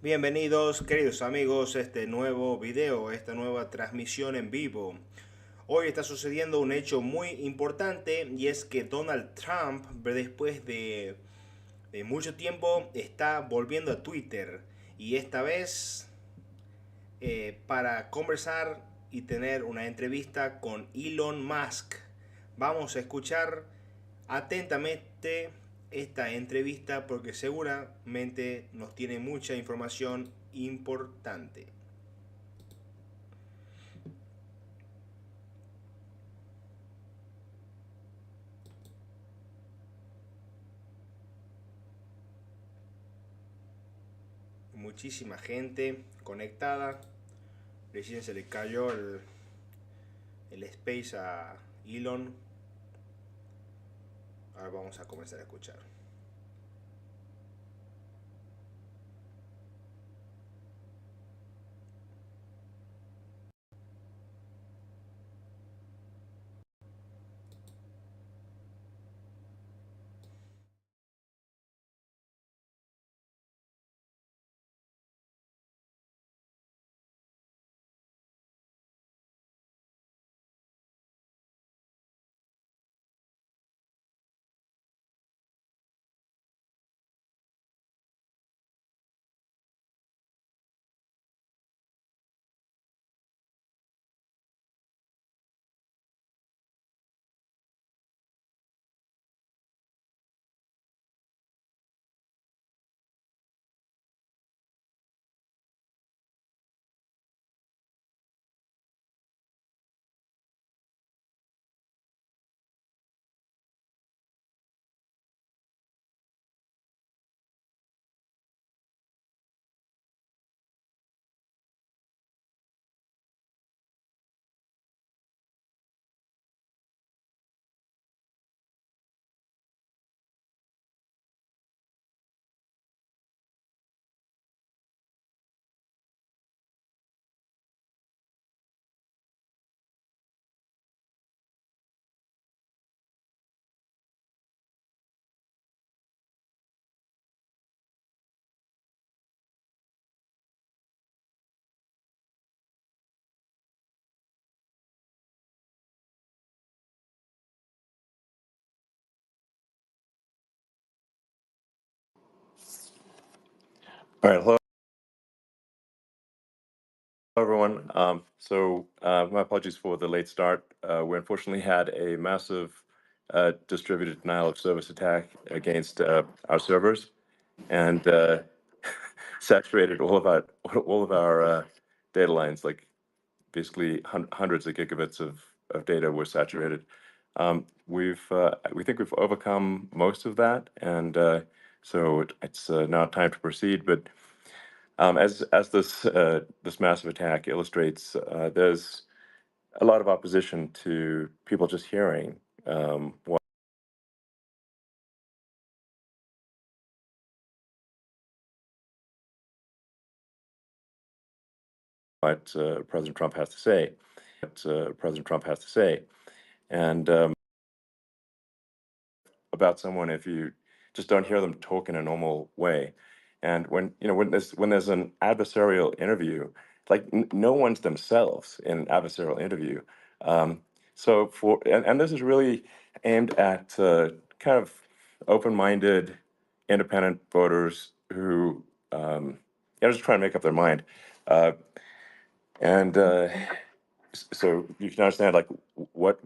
Bienvenidos, queridos amigos, a este nuevo video, a esta nueva transmisión en vivo. Hoy está sucediendo un hecho muy importante y es que Donald Trump, después de mucho tiempo, está volviendo a Twitter. Y esta vez para conversar y tener una entrevista con Elon Musk. Vamos a escuchar atentamente esta entrevista porque seguramente nos tiene mucha información importante. Muchísima gente conectada. Recién se le cayó el space a Elon. Ahora vamos a comenzar a escuchar. All right, hello everyone. My apologies for the late start. We unfortunately had a massive distributed denial of service attack against our servers, and saturated all of our data lines. Like basically hundreds of gigabits of data were saturated. We think we've overcome most of that, and it's now time to proceed. But as this massive attack illustrates, there's a lot of opposition to people just hearing what President Trump has to say. And about someone if you just don't hear them talk in a normal way. And when there's an adversarial interview, like no one's themselves in an adversarial interview. Um, and this is really aimed at kind of open-minded, independent voters who just try to make up their mind. Uh, and so you can understand like what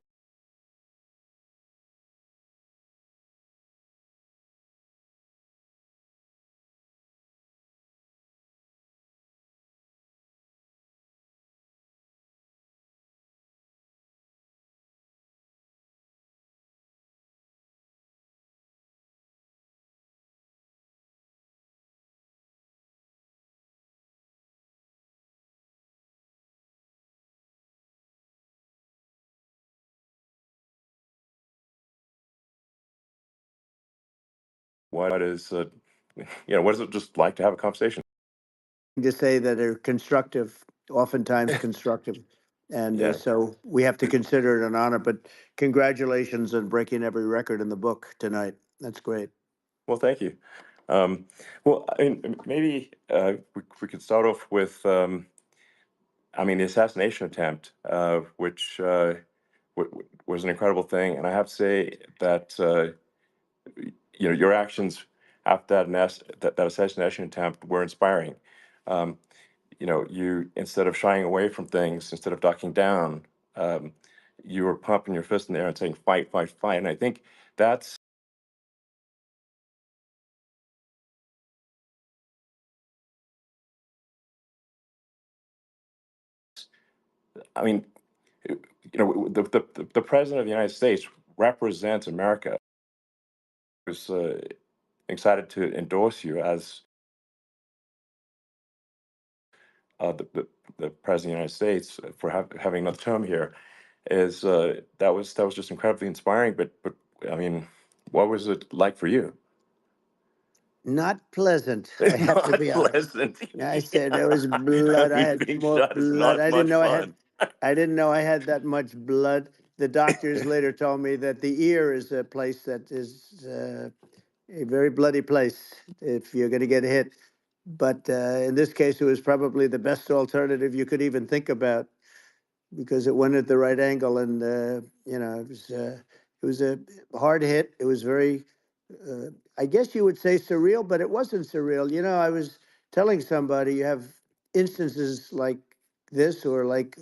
what is what is it just like to have a conversation? To say that are constructive, oftentimes constructive. And Yeah. so we have to consider it an honor. But congratulations on breaking every record in the book tonight. That's great. Well, thank you. Well, I mean, maybe we could start off with, I mean, the assassination attempt, which was an incredible thing, and I have to say that your actions after that assassination attempt were inspiring. Um, you, instead of shying away from things, instead of ducking down, um, you were pumping your fist in the air and saying, "Fight, fight, fight!" And I think that's, I mean, the president of the United States represents America. I was excited to endorse you as the president of the United States for having another term here. Is that was just incredibly inspiring. But I mean, what was it like for you? Not pleasant, I have to Not be honest. pleasant. I said there was I blood. I mean, had being more shot is blood. not I didn't much know I had. fun. I didn't know I had that much blood. The doctors later told me that the ear is a place that is a very bloody place if you're going to get hit. But in this case, it was probably the best alternative you could even think about because it went at the right angle, and it was a hard hit. It was very, I guess you would say surreal, but it wasn't surreal. I was telling somebody you have instances like this, or like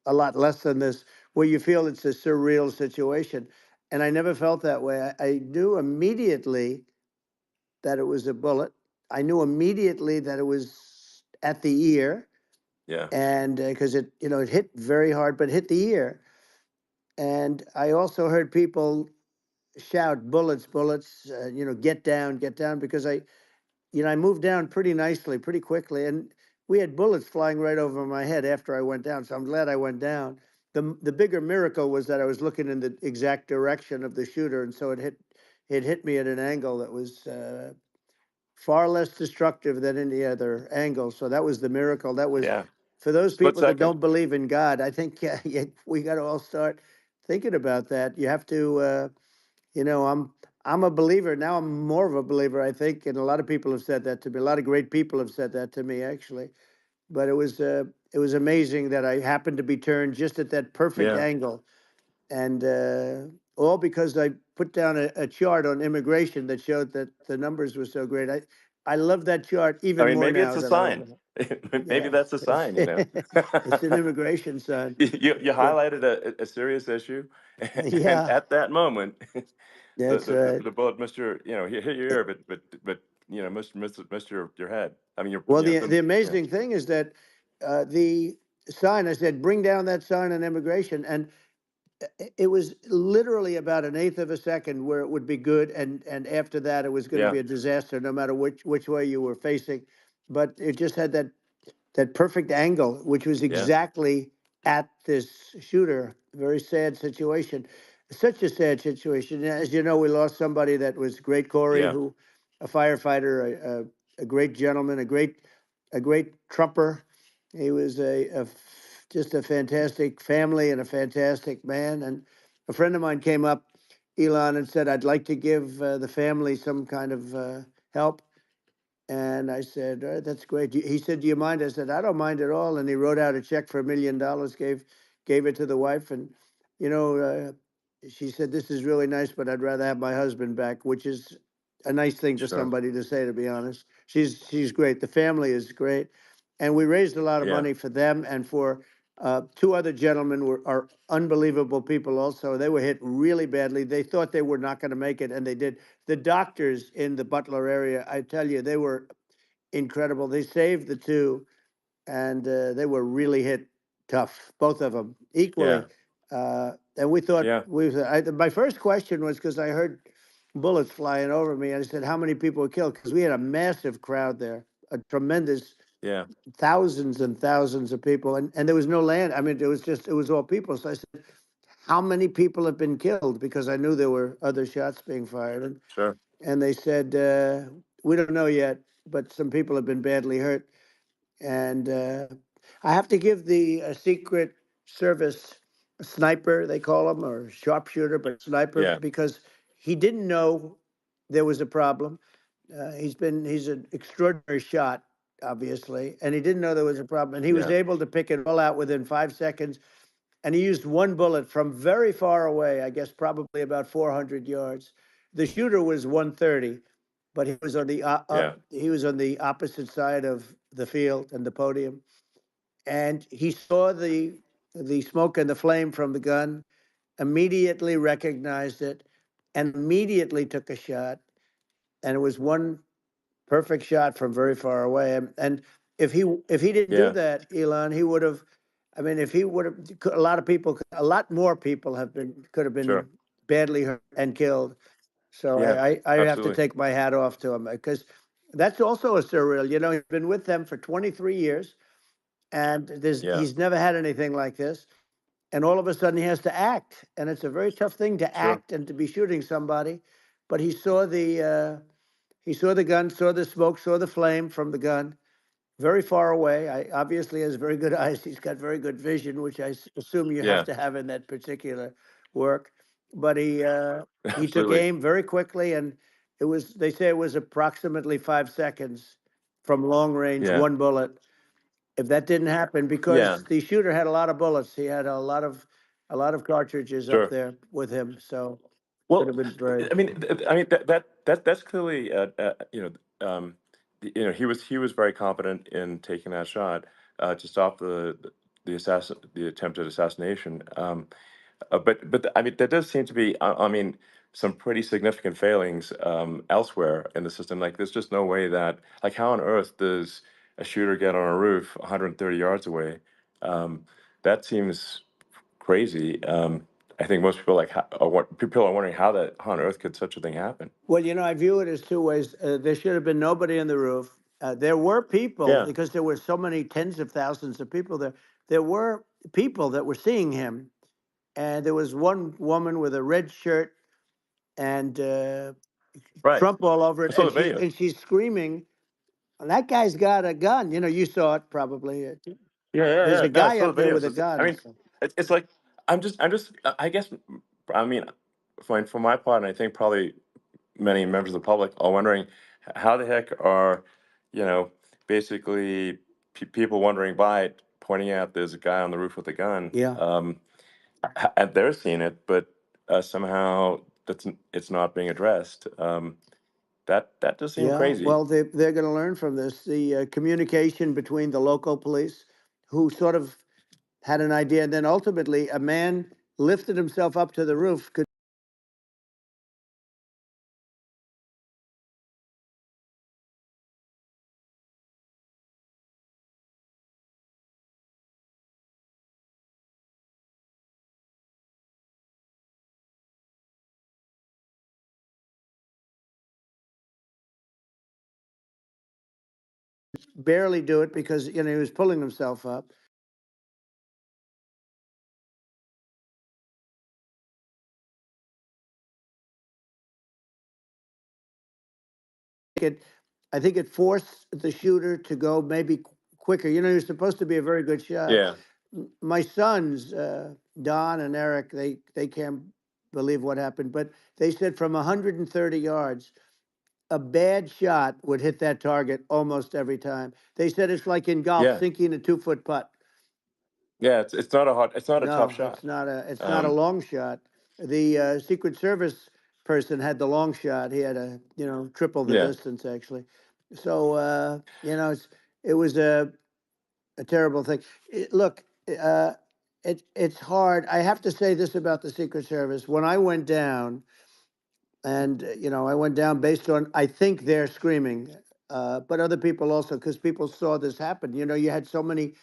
a lot less than this, where you feel it's a surreal situation, and I never felt that way. I knew immediately that it was a bullet. I knew immediately that it was at the ear, Yeah, and because it hit very hard, but hit the ear. And I also heard people shout, "Bullets, bullets!" Get down, because I moved down pretty nicely, pretty quickly, and we had bullets flying right over my head after I went down. So I'm glad I went down. The bigger miracle was that I was looking in the exact direction of the shooter, and so it hit me at an angle that was far less destructive than any other angle. So that was the miracle. That was yeah. for those Split people that second. don't believe in God. I think yeah, we got to all start thinking about that. You have to, I'm a believer now. I'm more of a believer, I think, and a lot of people have said that to me. A lot of great people have said that to me, actually. But it was amazing that I happened to be turned just at that perfect Yeah. angle, and all because I put down a chart on immigration that showed that the numbers were so great. I love that chart I even mean, more maybe it's now a than I ever. sign. Maybe Yeah, that's a it's sign. it's an immigration sign. You But highlighted a serious issue, and yeah, at that moment, that's right. the bullet missed your, hit your ear, but missed your head. I mean, Well, the amazing thing is that the sign, I said, bring down that sign on immigration, and it was literally about an eighth of a second where it would be good, and after that it was going to yeah, be a disaster, no matter which way you were facing. But it just had that perfect angle, which was yeah, exactly at this shooter. Very sad situation. Such a sad situation. As you know, we lost somebody that was great, Corey, yeah, who, a firefighter, a great gentleman, a great trumper. He was just a fantastic family and a fantastic man. And a friend of mine came up, Elon, and said, "I'd like to give the family some kind of help." And I said, "All right, that's great." He said, "Do you mind?" I said, "I don't mind at all." And he wrote out a check for $1 million, gave it to the wife. And, you know, uh, she said, "This is really nice, but I'd rather have my husband back," which is a nice thing for sure, somebody to say, to be honest. She's great. The family is great. And we raised a lot of yeah, money for them and for two other gentlemen are unbelievable people also. They were hit really badly. They thought they were not going to make it, and they did. The doctors in the Butler area, I tell you, they were incredible. They saved the two, and they were really hit tough, both of them yeah, equally. And we thought yeah, my first question was because I heard bullets flying over me, and I said, "How many people were killed?" Because we had a massive crowd there, a tremendous yeah, thousands and thousands of people, and there was no land. I mean, it was all people. So I said, "How many people have been killed?" Because I knew there were other shots being fired, sure, and they said, "We don't know yet, but some people have been badly hurt." And I have to give the Secret Service sniper, they call him, or sharpshooter, but sniper, yeah, because he didn't know there was a problem. He's an extraordinary shot, obviously, and he didn't know there was a problem, and he was Yeah. able to pick it all out within 5 seconds. And he used one bullet from very far away, I guess probably about 400 yards. The shooter was 130, but he was on the Yeah. he was on the opposite side of the field and the podium, and he saw the smoke and the flame from the gun, immediately recognized it, and immediately took a shot. And it was one perfect shot from very far away. And if he didn't do Yeah. that, Elon, he would have. I mean, if he would have, a lot of people, a lot more people could have been Sure. badly hurt and killed. So Yeah. I have to Absolutely. take my hat off to him because that's also a surreal. You know, he's been with them for 23 years, and Yeah. he's never had anything like this. And all of a sudden, he has to act, and it's a very tough thing to Sure. act and to be shooting somebody. But he saw the gun, saw the smoke, saw the flame from the gun, very far away. I obviously has very good eyes. He's got very good vision, which assume you have Yeah. to have in that particular work. But he took Absolutely. aim very quickly, and it was they say it was approximately 5 seconds from long range, Yeah. one bullet. If that didn't happen, Yeah. because the shooter had a lot of bullets, he had a lot of cartridges up Sure. there with him, so could Well, have been very. I mean that's clearly he was very competent in taking that shot to stop the attempted assassination. But I mean there does seem to be I mean some pretty significant failings elsewhere in the system. Like there's just no way that like how on earth does a shooter get on a roof 130 yards away? Um, that seems crazy. I think most people people are wondering how on earth could such a thing happen? Well, you know, I view it as two ways. There should have been nobody on the roof. There were people, Yeah, because there were so many tens of thousands of people there. There were people that were seeing him, and there was one woman with a red shirt and right. Trump all over I it, saw and the videos. she's screaming, "That guy's got a gun!" You know, you saw it probably. Yeah, yeah, There's yeah. a No, I guy saw up the there with videos. a I gun. mean, So. it's like I guess I mean, for my part, and I think probably many members of the public are wondering how the heck are you know basically people wondering by it, pointing out there's a guy on the roof with a gun. Yeah. And they're seeing it, but somehow it's not being addressed. That does seem Yeah, crazy. well, they're going to learn from this. The communication between the local police, who sort of had an idea, and then ultimately a man lifted himself up to the roof. Could barely do it because you know he was pulling himself up. It, I think it forced the shooter to go maybe quicker. You know, he was supposed to be a very good shot. Yeah, My sons, Don and Eric, they can't believe what happened, but they said from 130 yards, a bad shot would hit that target almost every time. They said it's like in golf, yeah, sinking a 2 foot putt. yeah. It's not a tough No, shot. it's not a Um, long shot. The Secret Service person had the long shot. He had a triple the yeah, distance actually. So it was a terrible thing. Look, uh, it's hard. I have to say this about the Secret Service. When I went down, and I went down based on I think they're screaming, but other people also because people saw this happen. You know, you had so many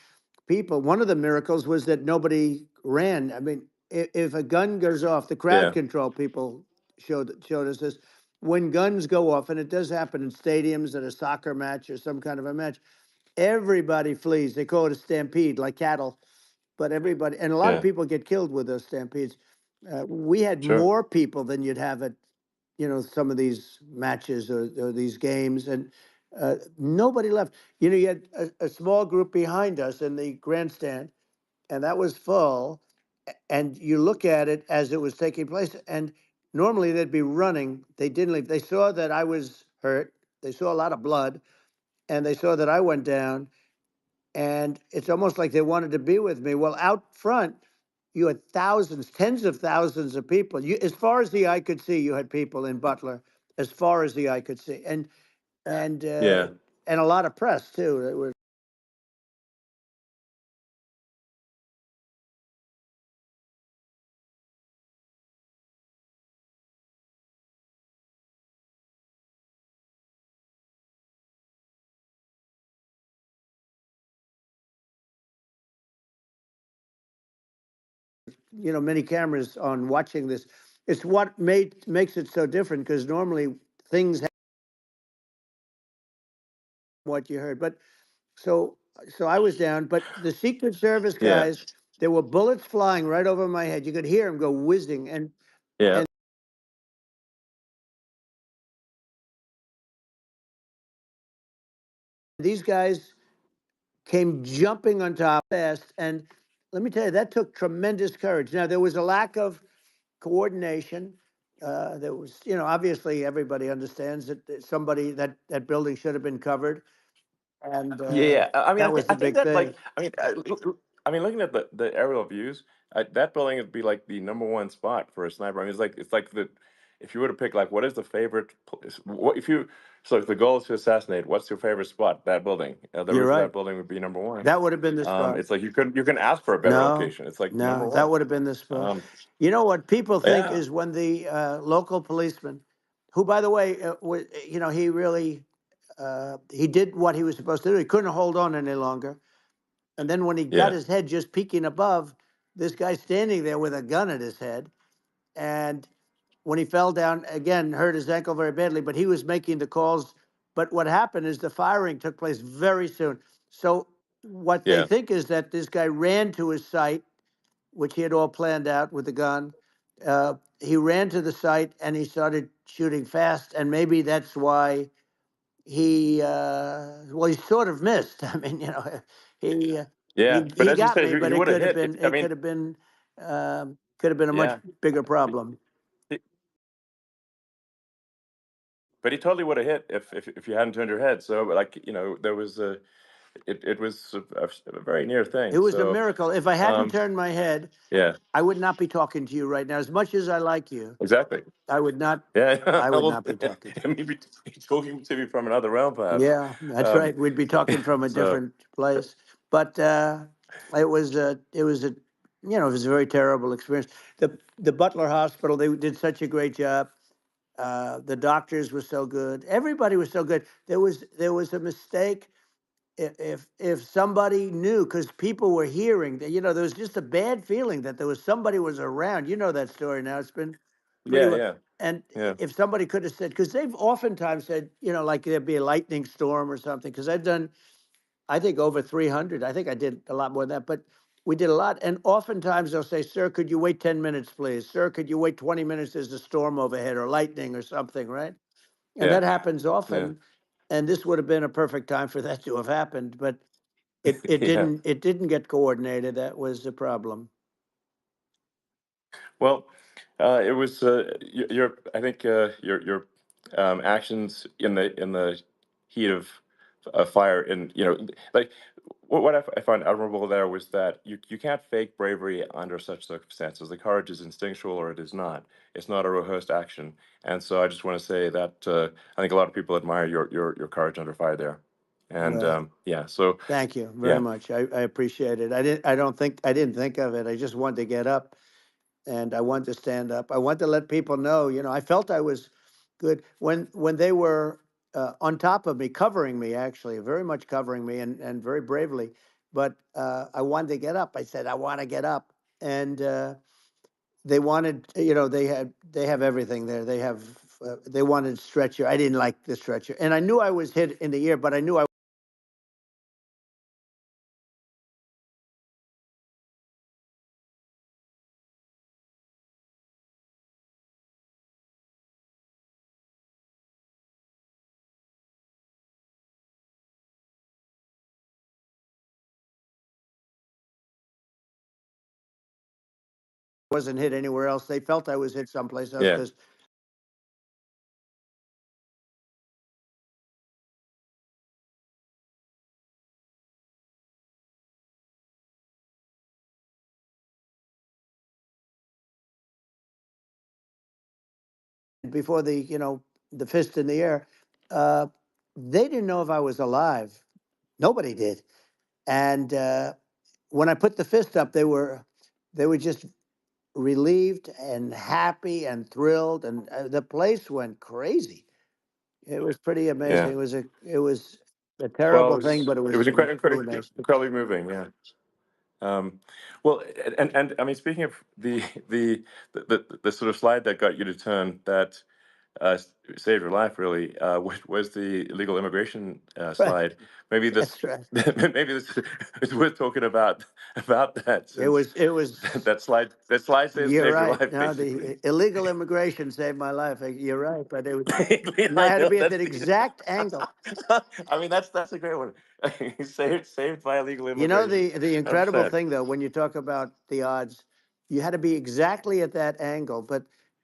people. One of the miracles was that nobody ran. I mean, if a gun goes off, the crowd yeah, control people showed us this. When guns go off, and it does happen in stadiums at a soccer match or some kind of a match, everybody flees. They call it a stampede, like cattle. But everybody, and a lot of yeah. people get killed with those stampedes. We had Sure. more people than you'd have at, some of these matches or these games, and nobody left. You know, you had a small group behind us in the grandstand, and that was full. And you look at it as it was taking place, and normally they'd be running. They didn't leave. They saw that I was hurt. they saw a lot of blood, and they saw that I went down, and it's almost like they wanted to be with me. Well, out front, you had thousands, tens of thousands of people. You, as far as the eye could see, you had people in Butler, as far as the eye could see, and Yeah. and a lot of press too. It was, many cameras on watching this. It's what makes it so different, because normally things happen what you heard. But so so I was down, but the Secret Service Yeah. guys, there were bullets flying right over my head. You could hear them go whizzing, Yeah. and these guys came jumping on top fast. And let me tell you, that took tremendous courage. Now there was a lack of coordination. There was, obviously everybody understands that somebody that building should have been covered, and Yeah, yeah. I mean, that was I the think big that thing. like, I mean, looking at the aerial views, that building would be like the number one spot for a sniper. I mean, it's like the if you were to pick like what is the favorite, what if you so if the goal is to assassinate, what's your favorite spot? That building, the You're roof of right. that building would be number one. That would have been the spot. It's like you can ask for a better No, location. It's like number no, that one. would have been the spot. Um, You know what people think yeah, is when the local policeman, who, by the way, he really he did what he was supposed to do. He couldn't hold on any longer. And then when he got yeah, his head just peeking above, this guy standing there with a gun at his head. And when he fell down again, hurt his ankle very badly, but he was making the calls. But what happened is the firing took place very soon. So what they yeah, think is that this guy ran to his site, which he had all planned out with the gun. He ran to the site and he started shooting fast, and maybe that's why he sort of missed. I mean, he uh, yeah. he But he as you got said, me, if but you it would have could have hit, been I it mean, could have been a much yeah. bigger problem. But he totally would have hit if you hadn't turned your head. So like there was it was a very near It thing. was a So miracle. If I hadn't um, turned my head, yeah, I would not be talking to you right now. As much as I like you, exactly. I would not. Yeah, I would well, not be talking to you. maybe talking to me from another realm, perhaps. Yeah, that's Um, right. We'd be talking from a so different place. But it was a very terrible experience. The Butler Hospital, they did such a great job. The doctors were so good. Everybody was so good. There was a mistake. If somebody knew, because people were hearing that, there was just a bad feeling that there was somebody was around. You know that story now. It's been pretty yeah, well. yeah, And yeah, if somebody could have said, because they've oftentimes said, like there'd be a lightning storm or something, because I've done, I think, over 300. I think I did a lot more than that, but we did a lot. And oftentimes they'll say, sir, could you wait 10 minutes, please? Sir, could you wait 20 minutes? There's a storm overhead or lightning or something, right? And yeah, that happens yeah, often. And this would have been a perfect time for that to have happened, but it yeah. didn't get coordinated. That was the problem. Well, it was your I think your actions in the heat of fire, and like what I found admirable there was that you can't fake bravery under such circumstances. The courage is instinctual or it is not. It's not a rehearsed action. And so I just want to say that I think a lot of people admire your courage under fire there. And Well, yeah, so thank you very yeah, much. I appreciate it. I didn't think of it. I just wanted to get up and I wanted to stand up. I wanted to let people know, I felt I was good when they were on top of me, covering me, actually, very much covering me, and very bravely. But I wanted to get up. I said, I want to get up. And they wanted, they have everything there. They wanted stretcher. I didn't like the stretcher. And I knew I was hit in the ear, but I knew I wasn't hit anywhere else. They felt I was hit someplace else yeah, because before the fist in the air, uh, they didn't know if I was alive. Nobody did. And when I put the fist up, they were just relieved and happy and thrilled, and the place went crazy. It was pretty amazing. Yeah. It was a Well, terrible thing, but it it was was really nice. incredibly moving. Yeah. Um, well, and I mean, speaking of the sort of slide that got you to turn that saved your life really was the illegal immigration Right. slide. Maybe this That's right. maybe this is worth talking about that It since was. It was. that slide You're saved your right. life No, basically. the illegal immigration saved my life. You're right, but and I I had to know be at that's that exact angle. I mean that's a great one. Saved by illegal You know, immigration. the incredible 100%. thing though, when you talk about the odds, you had to be exactly at that angle.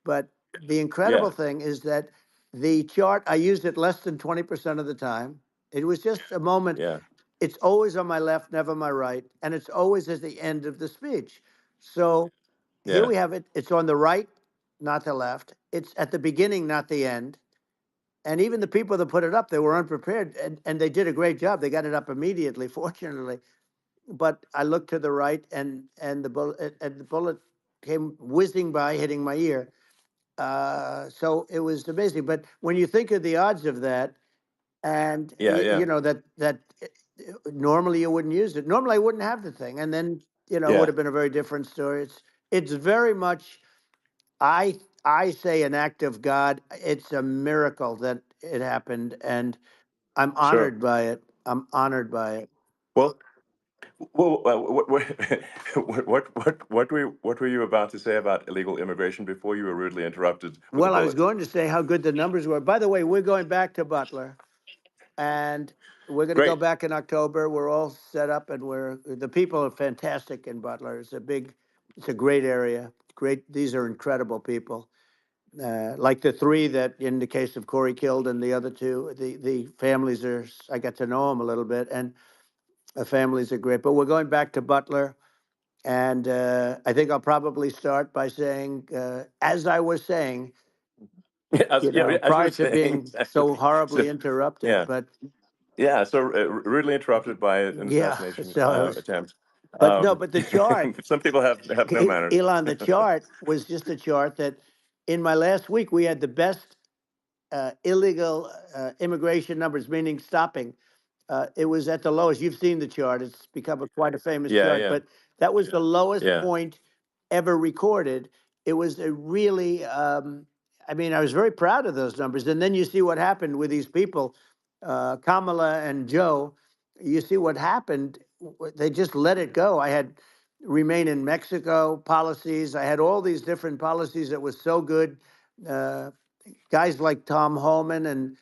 But the incredible Yeah. thing is that the chart, I used it less than 20% of the time. It was just a moment. Yeah. It's always on my left, never my right, and it's always at the end of the speech. So here Yeah. we have it. It's on the right, not the left. It's at the beginning, not the end. And even the people that put it up, they were unprepared, and they did a great job. They got it up immediately, fortunately. But I looked to the right, and the bullet came whizzing by, hitting my ear. So it was amazing. But when you think of the odds of that, and Yeah. Yeah. normally you wouldn't use it. Normally I wouldn't have the thing, and then it would Yeah. have been a very different story. It's very much, I say, an act of God. It's a miracle that it happened, and I'm Sure. honored by it. I'm honored by it. Well, what were you about to say about illegal immigration before you were rudely interrupted with a Well, I was bullet? going to say how good the numbers were. By the way, we're going back to Butler, and we're going to go Great. back in October. We're all set up, and the people are fantastic in Butler. It's a great area. Great, these are incredible people. Like the three that, in the case of Corey, killed, and the other two, the families are. I got to know them a little bit, and the families are great. But we're going back to Butler, and I think I'll probably start by saying, as I was saying, As you were prior to saying, being exactly. so So, horribly interrupted. yeah, But yeah. So rudely interrupted by an yeah, assassination so it was. attempt. But no, but the chart, Some people have no manners. Elon, the chart was just a chart that in my last week we had the best illegal immigration numbers, meaning stopping. It was at the lowest. You've seen the chart. It's become quite a famous Yeah, chart, yeah, but that was the lowest yeah. point ever recorded. It was a really, I mean, I was very proud of those numbers. And then you see what happened with these people, Kamala and Joe. You see what happened. They just let it go. I had remain in Mexico policies. I had all these different policies that was so good. Uh, Guys like Tom Holman and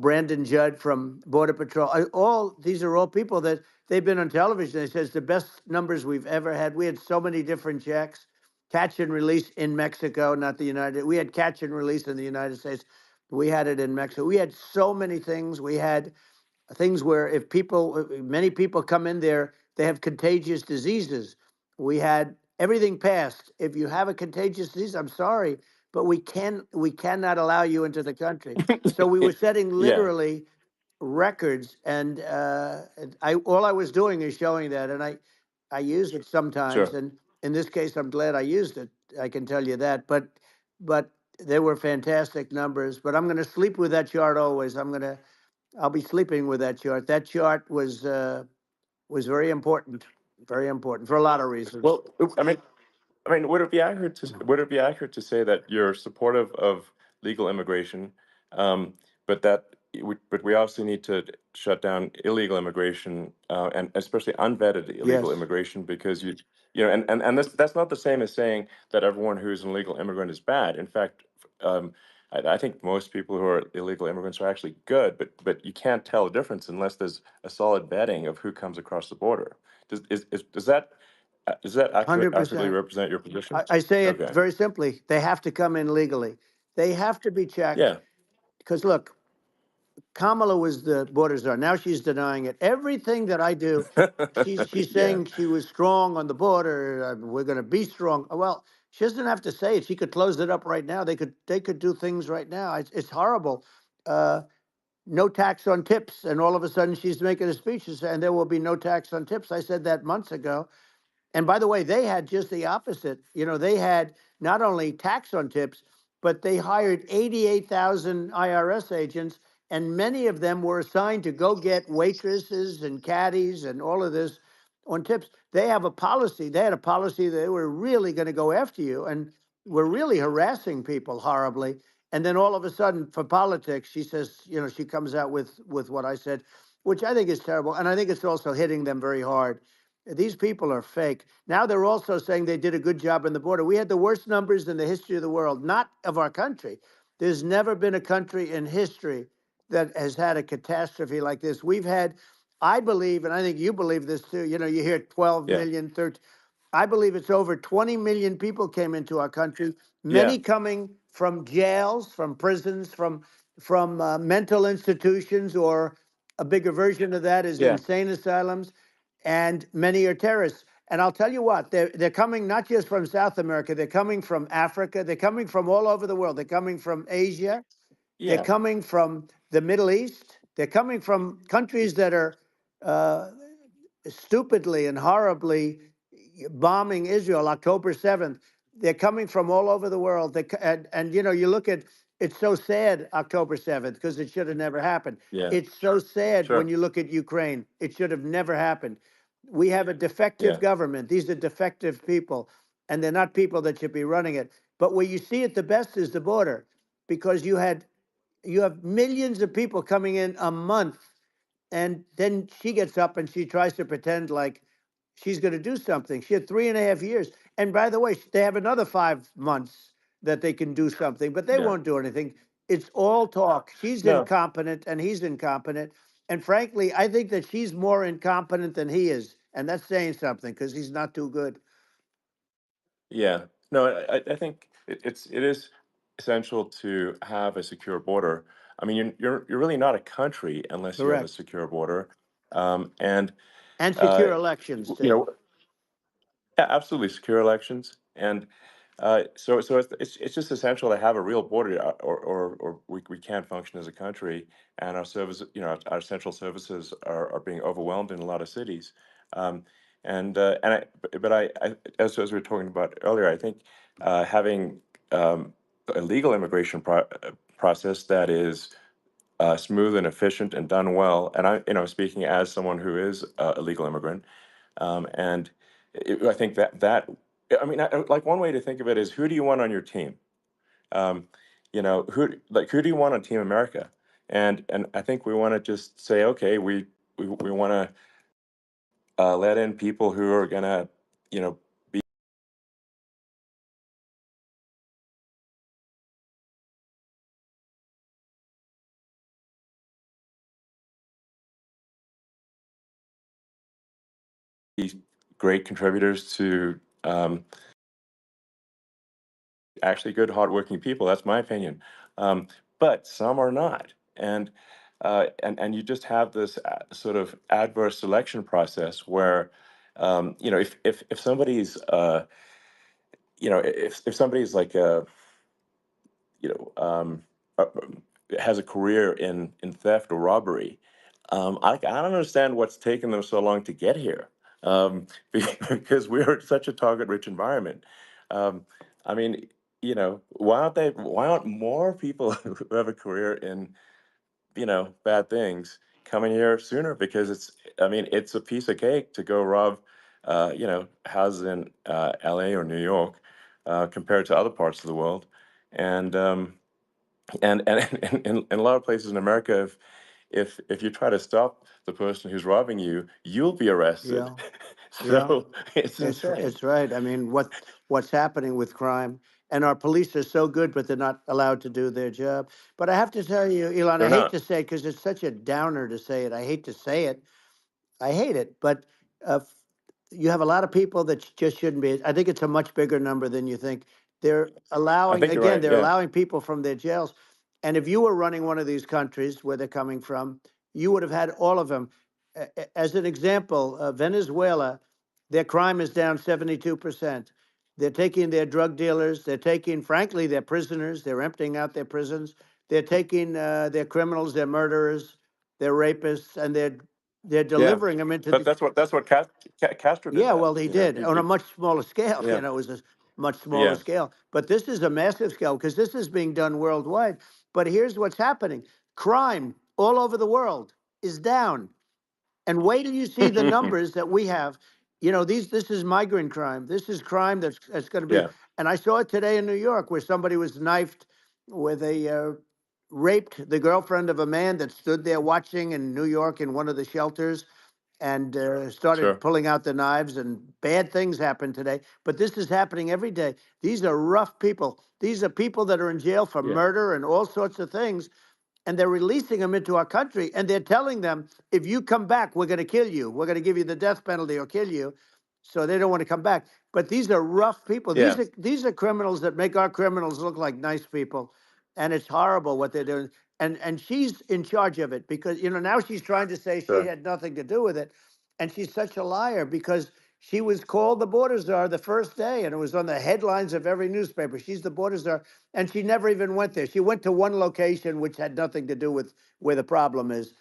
Brandon Judd from Border Patrol. All these are all people that they've been on television. They says the best numbers we've ever had. We had so many different checks, catch and release in Mexico, not the United. We had catch and release in the United States. We had it in Mexico. We had so many things. We had things where if many people come in there, they have contagious diseases. We had everything passed. If you have a contagious disease, I'm sorry, but we cannot allow you into the country. So we were setting Yeah, literally records, and I all I was doing is showing that, and I use it sometimes, sure. and in this case, I'm glad I used it. I can tell you that, but they were fantastic numbers. But I'm going to sleep with that chart always. I'll be sleeping with that chart. That chart was very important for a lot of reasons. Well, I mean, would it be accurate to say that you're supportive of legal immigration, um, but but we also need to shut down illegal immigration, and especially unvetted illegal Yes, immigration, because and that's not the same as saying that everyone who's an illegal immigrant is bad. In fact, I think most people who are illegal immigrants are actually good, but you can't tell the difference unless there's a solid vetting of who comes across the border. Does that accurately 100%. represent your position? I say it Okay. very simply. They have to come in legally. They have to be checked Yeah. because look, Kamala was the border czar. Now she's denying it. Everything that I do, she's Yeah. saying she was strong on the border. We're going to be strong. Well, She doesn't have to say it. She could close it up right now. They could do things right now. It's horrible. Uh, no tax on tips, and all of a sudden she's making a speech and there will be no tax on tips. I said that months ago. And by the way, they had just the opposite. You know, they had not only tax on tips, but they hired 88,000 IRS agents, and many of them were assigned to go get waitresses and caddies and all of this on tips. They have a policy. They had a policy that they were really going to go after you and were really harassing people horribly. And then all of a sudden, for politics, she says, you know, she comes out with what I said, which I think is terrible, and I think it's also hitting them very hard. These people are fake. Now they're also saying they did a good job on the border. We had the worst numbers in the history of the world, not of our country. There's never been a country in history that has had a catastrophe like this. We've had, I believe, and I think you believe this too, you know, you hear 12 Yeah. million, 13. I believe it's over 20 million people came into our country, Yeah. many coming from jails, from prisons, from mental institutions, or a bigger version of that is Yeah. insane asylums, and many are terrorists. And I'll tell you what, they're coming not just from South America, they're coming from Africa, they're coming from all over the world. They're coming from Asia, they're Yeah. coming from the Middle East, they're coming from countries that are uh, stupidly and horribly bombing Israel October 7th. They're coming from all over the world. And you know, you look at, it's so sad October 7th because it should have never happened. Yeah. It's so sad when Sure. you look at Ukraine. It should have never happened. We have a defective Yeah. government. These are defective people, and they're not people that should be running it. But where you see it the best is the border, because you have millions of people coming in a month, and then she gets up and she tries to pretend like she's going to do something. She had 3.5 years. And by the way, they have another 5 months that they can do something, but they Yeah. won't do anything. It's all talk. She's No. incompetent and he's incompetent. And frankly, I think that she's more incompetent than he is. And that's saying something because he's not too good. Yeah. No, I think it is essential to have a secure border. I mean, you're really not a country unless you have a Correct. secure border. And And uh, secure elections, you too. know, yeah, absolutely secure elections. And so it's just essential to have a real border, or we can't function as a country, and our service, our central services are being overwhelmed in a lot of cities. Um, and as we were talking about earlier, I think having a legal immigration process that is smooth and efficient and done well, and speaking as someone who is a legal immigrant, and I think I mean, like one way to think of it is, who do you want on your team? Um, who do you want on Team America? And I think we want to just say, okay, we want to let in people who are gonna, be great contributors to actually good, hardworking people. That's my opinion. But some are not, and you just have this sort of adverse selection process where, if somebody's, if somebody's like you know, um, uh, has a career in theft or robbery, I don't understand what's taken them so long to get here, because we're such a target-rich environment. Um, I mean, why aren't more people who have a career in, bad things coming here sooner? Because I mean, it's a piece of cake to go rob, houses in LA or New York, compared to other parts of the world. And in a lot of places in America, if you try to stop the person who's robbing you, you'll be arrested. Yeah. Yeah. So it's insane. It's right. I mean, what's happening with crime, and our police are so good, but they're not allowed to do their job. But I have to tell you, Elon, I They're hate not. to say it because it's such a downer to say it. I hate to say it. I hate it, but you have a lot of people that just shouldn't be. I think it's a much bigger number than you think. They're I allowing, think you're again, right. they're Yeah. allowing people from their jails. And if you were running one of these countries where they're coming from, you would have had all of them. As an example, Venezuela, their crime is down 72%. They're taking their drug dealers. They're taking, frankly, their prisoners. They're emptying out their prisons. They're taking their criminals, their murderers, their rapists, and they're Yeah, delivering them into but the. that's what Castro did. Yeah, That well, he did on a much smaller scale. yeah, It was a much smaller yeah, scale. But this is a massive scale because this is being done worldwide. But here's what's happening: crime all over the world is down. And wait till you see the numbers that we have. You know, this is migrant crime. This is crime that's going to be. yeah, And I saw it today in New York, where somebody was knifed with raped the girlfriend of a man that stood there watching in New York in one of the shelters, and started sure, pulling out the knives. And bad things happen today. But this is happening every day. These are rough people. These are people that are in jail for yeah, murder and all sorts of things, and they're releasing them into our country, and they're telling them, if you come back, we're going to kill you. We're going to give you the death penalty or kill you. So they don't want to come back. But these are rough people. yeah, These are criminals that make our criminals look like nice people, and it's horrible what they're doing. And she's in charge of it because now she's trying to say she sure, had nothing to do with it, and she's such a liar because she was called the border czar the first day, and it was on the headlines of every newspaper. She's the border czar, and she never even went there. She went to one location which had nothing to do with where the problem is.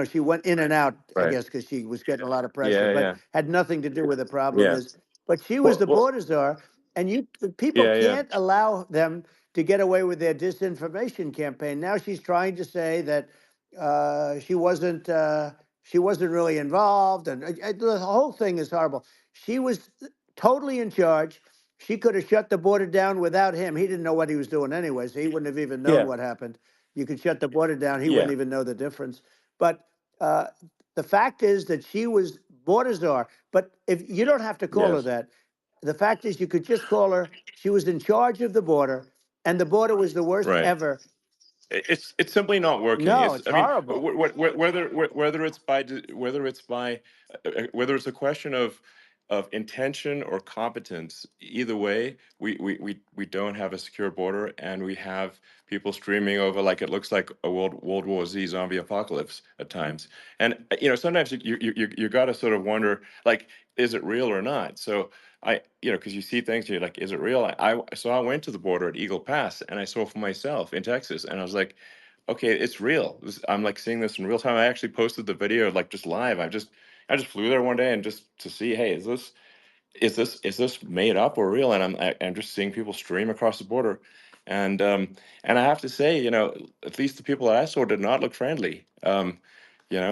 She went in and out, I right, guess, because she was getting a lot of pressure, yeah, but yeah, had nothing to do where the problem yeah. is. But she was Well, the border czar, and people yeah, yeah, can't allow them to get away with their disinformation campaign. Now she's trying to say that she wasn't. She wasn't really involved, and the whole thing is horrible. She was totally in charge. She could have shut the border down without him. He didn't know what he was doing anyway, so he wouldn't have even known yeah, what happened. You could shut the border down; he wouldn't yeah, even know the difference. But uh, the fact is that she was border czar. But if you don't have to call her yes, that, the fact is you could just call her. She was in charge of the border, and the border was the worst right. ever. It's simply not working. No, It's it's I mean horrible. whether it's a question of intention or competence, either way, we don't have a secure border, and we have people streaming over like it looks like a World War Z zombie apocalypse at times. And sometimes you got to sort of wonder, like, is it real or not? So because you see things, you're like, is it real? So I went to the border at Eagle Pass, and I saw for myself in Texas, and I was like, okay, it's real. I'm like seeing this in real time. I actually posted the video like just live. I just flew there one day and just to see, hey, is this made up or real? And I'm just seeing people stream across the border, and I have to say, at least the people that I saw did not look friendly.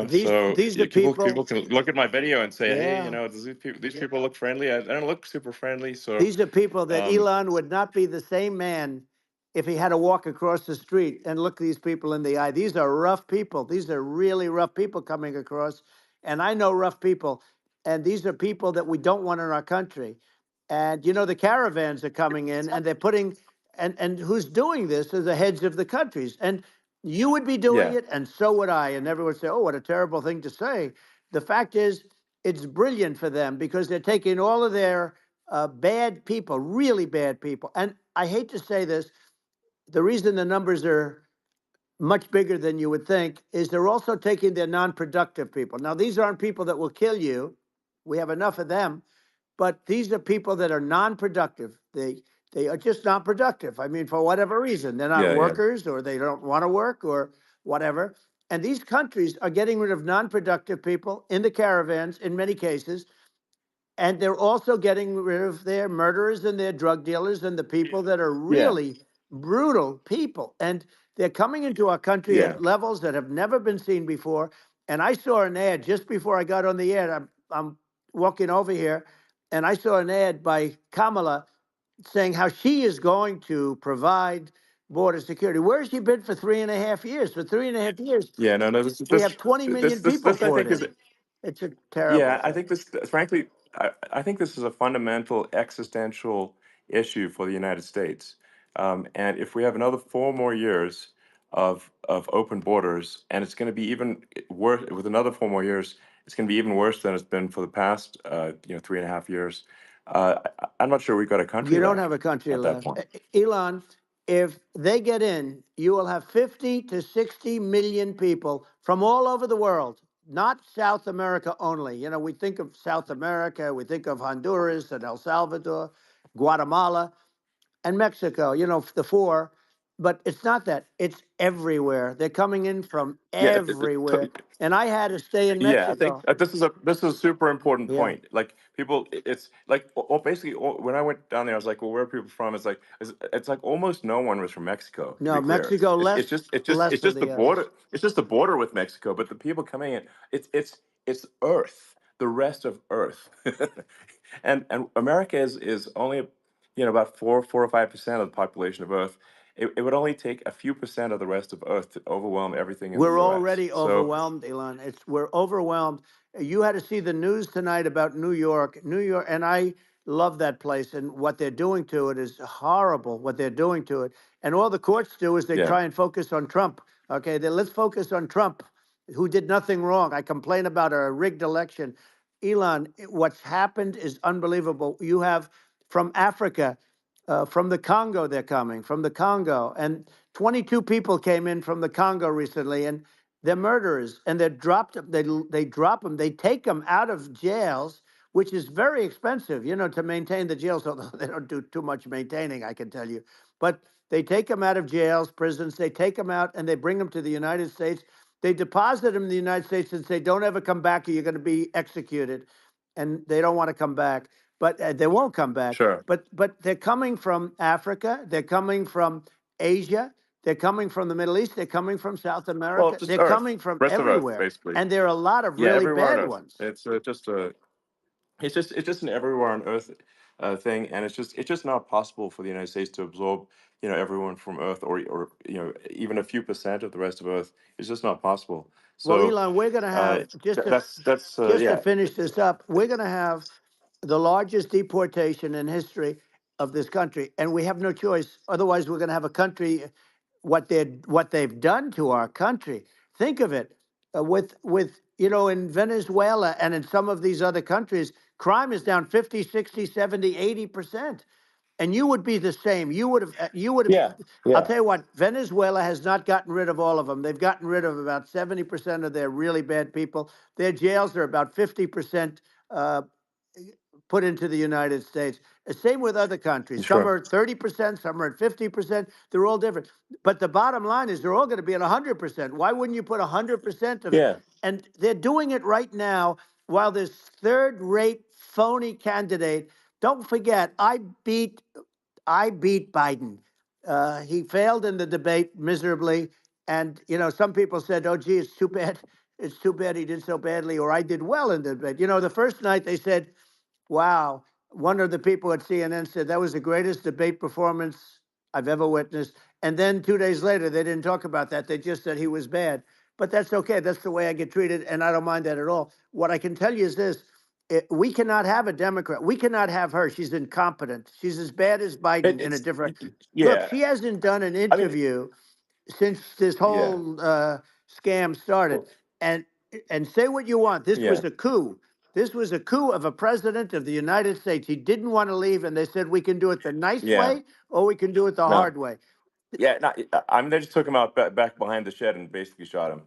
These So these are people people. can look at my video and say, hey, Yeah. does these people look friendly? I don't look super friendly. So, These are people that um, Elon would not be the same man if he had to walk across the street and look these people in the eye. These are rough people. These are really rough people coming across. And I know rough people. And these are people that we don't want in our country. And the caravans are coming in, and they're putting, and who's doing this are the heads of the countries. And you would be doing yeah, it, and so would I. And everyone would say, oh, what a terrible thing to say. The fact is, it's brilliant for them because they're taking all of their bad people, really bad people. And I hate to say this, the reason the numbers are much bigger than you would think is they're also taking their non-productive people. Now, these aren't people that will kill you. We have enough of them, but these are people that are non-productive. They are just not productive. I mean, for whatever reason, they're not yeah, yeah, workers, or they don't want to work, or whatever. And these countries are getting rid of non-productive people in the caravans in many cases, and they're also getting rid of their murderers and their drug dealers and the people that are yeah, really brutal people. And they're coming into our country yeah, at levels that have never been seen before. And I saw an ad just before I got on the air. I'm walking over here, and I saw an ad by Kamala saying how she is going to provide border security. Where has she been for 3.5 years? For 3.5 years, yeah. No, no. we have 20 million people I poured think is in. It's a terrible Yeah, I thing. think frankly, I think this is a fundamental existential issue for the United States. And if we have another 4 more years of open borders, and it's going to be even worse with another 4 more years, it's going to be even worse than it's been for the past, 3.5 years. I'm not sure we've got a country You don't have left a country at that left. point. Elon, if they get in, you will have 50 to 60 million people from all over the world, not South America only. We think of South America, we think of Honduras and El Salvador. Guatemala, and Mexico, the four. But it's not that. It's everywhere. They're coming in from Yeah, everywhere. And I had to stay in yeah. I think Mexico. this is a super important Yeah. point. Like people, it's like basically when I went down there, I was like, well, where are people from? It's like almost no one was from Mexico. To No, be clear, Mexico it's less it's just it's just less it's of just the the others. border. It's just the border with Mexico. But the people coming in, it's Earth, the rest of Earth, and America is only about 4 or 5% of the population of Earth. It would only take a few percent of the rest of Earth to overwhelm everything in the We're U.S. already So overwhelmed, Elon. We're overwhelmed. You had to see the news tonight about New York. New York, and I love that place, and what they're doing to it is horrible, what they're doing to it. And all the courts do is they yeah, try and focus on Trump. Okay, let's focus on Trump, who did nothing wrong. I complain about a rigged election. Elon, what's happened is unbelievable. You have from Africa, from the Congo, they're coming from the Congo, and 22 people came in from the Congo recently, and they're murderers, and they're dropped. They drop them. They take them out of jails, which is very expensive, to maintain the jails. Although they don't do too much maintaining, I can tell you. But they take them out of jails, prisons. They take them out, and they bring them to the United States. They deposit them in the United States and say, "Don't ever come back, or you're going to be executed." And they don't want to come back, but they won't come back. sure. But they're coming from Africa. They're coming from Asia. They're coming from the Middle East. They're coming from South Well, America. just They're Earth, coming from rest of Earth, everywhere. basically. And there are a lot of Yeah, really everywhere on bad Earth. ones. It's just a it's just an everywhere on Earth thing, and it's just not possible for the United States to absorb everyone from Earth, or even a few percent of the rest of Earth. It's just not possible. Well, So Elon, we're going to have that's just to yeah. finish this up. We're going to have the largest deportation in history of this country, and we have no choice. Otherwise, we're going to have a country. What they've done to our country. Think of it, with in Venezuela and in some of these other countries, crime is down 50, 60, 70, 80%. And you would be the same. You would have. Yeah, I'll yeah, tell you what, Venezuela has not gotten rid of all of them. They've gotten rid of about 70% of their really bad people. Their jails are about 50% uh, put into the United States. Same with other countries. Some sure. are at 30%, some are at 50%. They're all different. But the bottom line is they're all going to be at 100%. Why wouldn't you put 100% of it? Yeah, And they're doing it right now while this third-rate phony candidate. Don't forget, I beat Biden. He failed in the debate miserably. And, some people said, oh, gee, it's too bad. It's too bad he did so badly, or I did well in the debate. The first night they said, wow. One of the people at CNN said that was the greatest debate performance I've ever witnessed. And then 2 days later, they didn't talk about that. They just said he was bad. But that's okay. That's the way I get treated, and I don't mind that at all. What I can tell you is this: we cannot have a Democrat. We cannot have her. She's incompetent. She's as bad as Biden in a it's different. Look, yeah. she hasn't done an I mean, interview since this yeah, whole scam started. well, And say what you want, this yeah, was a coup. This was a coup of a president of the United States. He didn't want to leave, and they said we can do it the nice yeah. way or we can do it the No, hard way. yeah. No, I mean, they just took him out back behind the shed and basically shot him.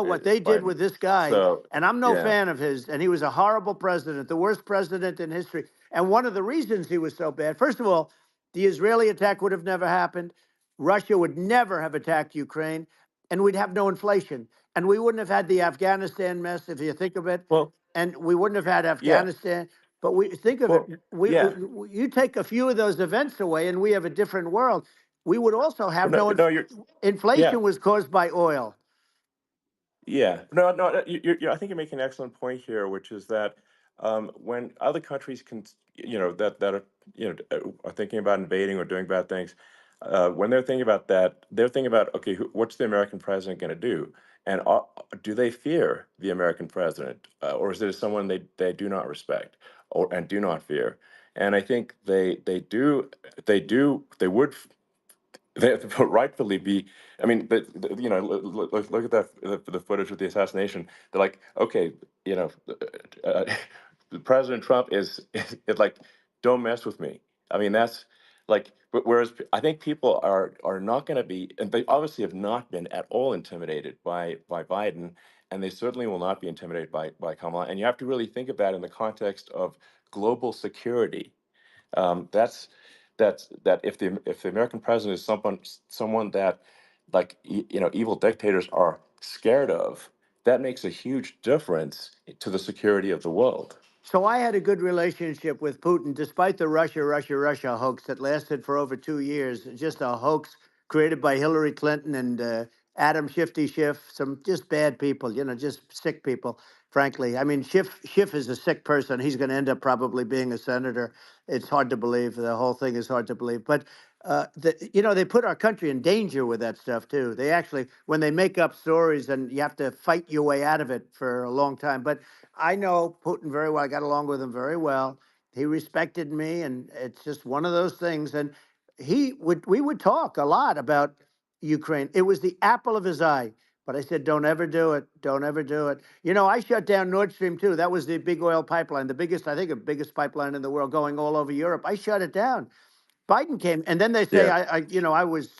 What they did Biden. with this guy, So and I'm no yeah. fan of his, and he was a horrible president, the worst president in history. And one of the reasons he was so bad, first of all, the Israeli attack would have never happened. Russia would never have attacked Ukraine, and we'd have no inflation. And we wouldn't have had the Afghanistan mess, if you think of it, Well, and we wouldn't have had yeah. Afghanistan. But we think of it, Well, yeah. you take a few of those events away, and we have a different world. We would also Well, have no, no no, you're yeah. inflation was caused by oil. Yeah, no, no. I think you're making an excellent point here, which is that when other countries can, that are, are thinking about invading or doing bad things, when they're thinking about that, they're thinking about, okay, what's the American president going to do, and do they fear the American president, or is it someone they do not respect and do not fear? And I think they would they rightfully be. I mean, look at that the footage of the assassination. They're like, okay, uh, President Trump is like, don't mess with me. I mean, that's like, but whereas I think people are not going to be, and they obviously have not been at all intimidated by Biden, and they certainly will not be intimidated by Kamala. And you have to really think of that in the context of global security. That if the American president is someone that, like, evil dictators are scared of, that makes a huge difference to the security of the world. So I had a good relationship with Putin, despite the Russia hoax that lasted for over 2 years. Just a hoax created by Hillary Clinton and Adam Shifty Schiff, some just bad people, just sick people, frankly. I mean, Schiff is a sick person. He's going to end up probably being a senator. It's hard to believe. The whole thing is hard to believe. But, they put our country in danger with that stuff, too. They actually, when they make up stories, and you have to fight your way out of it for a long time. But I know Putin very well. I got along with him very well. He respected me, and it's just one of those things. And we would talk a lot about Ukraine. It was the apple of his eye. But I said, don't ever do it. Don't ever do it. I shut down Nord Stream 2. That was the big oil pipeline, the biggest, I think, the biggest pipeline in the world going all over Europe. I shut it down. Biden came, and then they say, Yeah.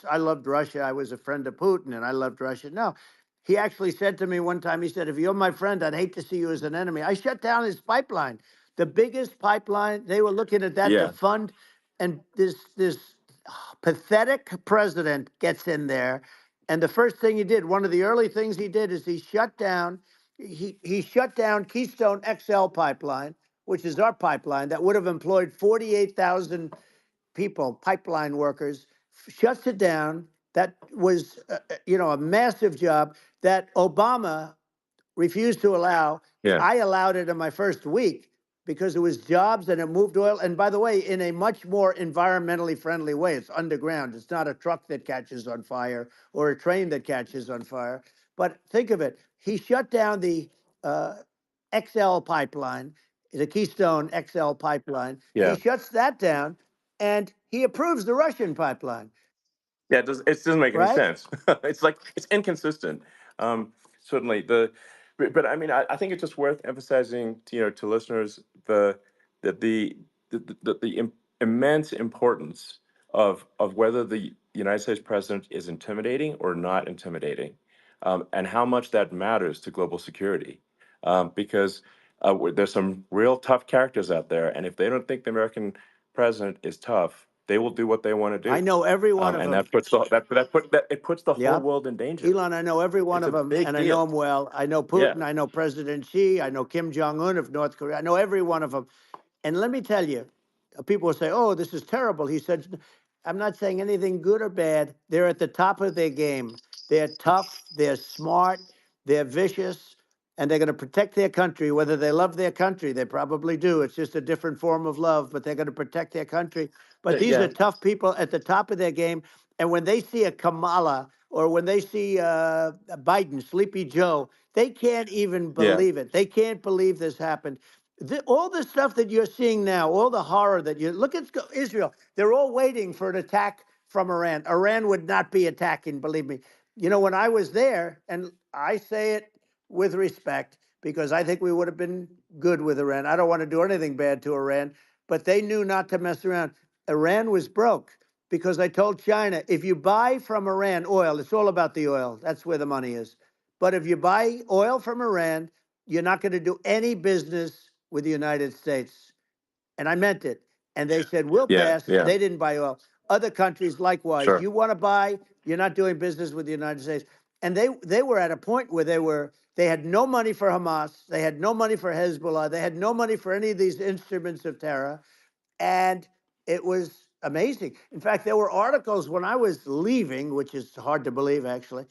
I loved Russia. I was a friend of Putin, and I loved Russia. No, he actually said to me one time, he said, if you're my friend, I'd hate to see you as an enemy. I shut down his pipeline, the biggest pipeline. They were looking at that to Yeah. fund, and this pathetic president gets in there, and the first thing he did, one of the early things he did, is he shut down Keystone XL pipeline, which is our pipeline that would have employed 48,000 people, pipeline workers, shuts it down. That was, a massive job that Obama refused to allow. Yeah. I allowed it in my first week because it was jobs and it moved oil. And by the way, in a much more environmentally friendly way. It's underground. It's not a truck that catches on fire or a train that catches on fire. But think of it. He shut down the uh, XL pipeline, the Keystone XL pipeline. He Yeah. shuts that down and he approves the Russian pipeline, Yeah, it doesn't make any right? sense. It's inconsistent. Certainly but I mean, I think it's just worth emphasizing to listeners that the immense importance of whether the United States president is intimidating or not intimidating, and how much that matters to global security, because there's some real tough characters out there, and if they don't think the American president is tough, they will do what they want to I do. know every one of And them. it puts the whole Yeah. world in danger. Elon, I know every one It's of a them, big and I know deal. them well. I know Yeah. Putin. I know President Xi. I know Kim Jong Un of North Korea. I know every one of them. And let me tell you, people will say, "Oh, this is terrible." He said, "I'm not saying anything good or bad. They're at the top of their game. They're tough. They're smart. They're vicious, and they're going to protect their country. Whether they love their country, they probably do. It's just a different form of love, but they're going to protect their country. But these are Yeah. tough people at the top of their game. And when they see a Kamala or when they see Biden, Sleepy Joe, they can't even Yeah. believe it. They can't believe this happened. All the stuff that you're seeing now, all the horror that you look at Israel, they're all waiting for an attack from Iran. Iran would not be attacking, believe me. When I was there, and I say it with respect because I think we would have been good with Iran. I don't want to do anything bad to Iran, but they knew not to mess around. Iran was broke because I told China, if you buy from Iran oil, it's all about the oil. That's where the money is. But if you buy oil from Iran, you're not going to do any business with the United States. And I meant it. And they said, we'll Yeah. pass. Yeah. They didn't buy oil. Other countries, likewise, Sure. you want to buy, you're not doing business with the United States. And they were at a point where they had no money for Hamas. They had no money for Hezbollah. They had no money for any of these instruments of terror. And it was amazing. In fact, there were articles when I was leaving, which is hard to believe, actually,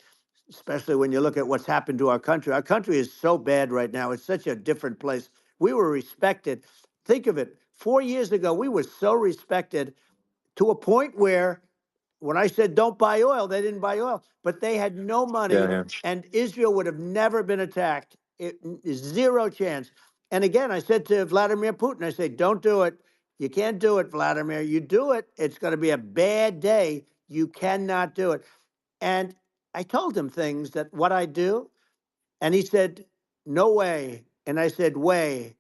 especially when you look at what's happened to our country. Our country is so bad right now. It's such a different place. We were respected. Think of it. 4 years ago, we were so respected to a point where when I said don't buy oil, they didn't buy oil, but they had no Yeah. money, Yeah. and Israel would have never been attacked. Zero chance. And again, I said to Vladimir Putin, I said, don't do it. You can't do it, Vladimir. You do it, it's going to be a bad day. You cannot do it. And I told him things that what I do, and he said, no way. And I said, way.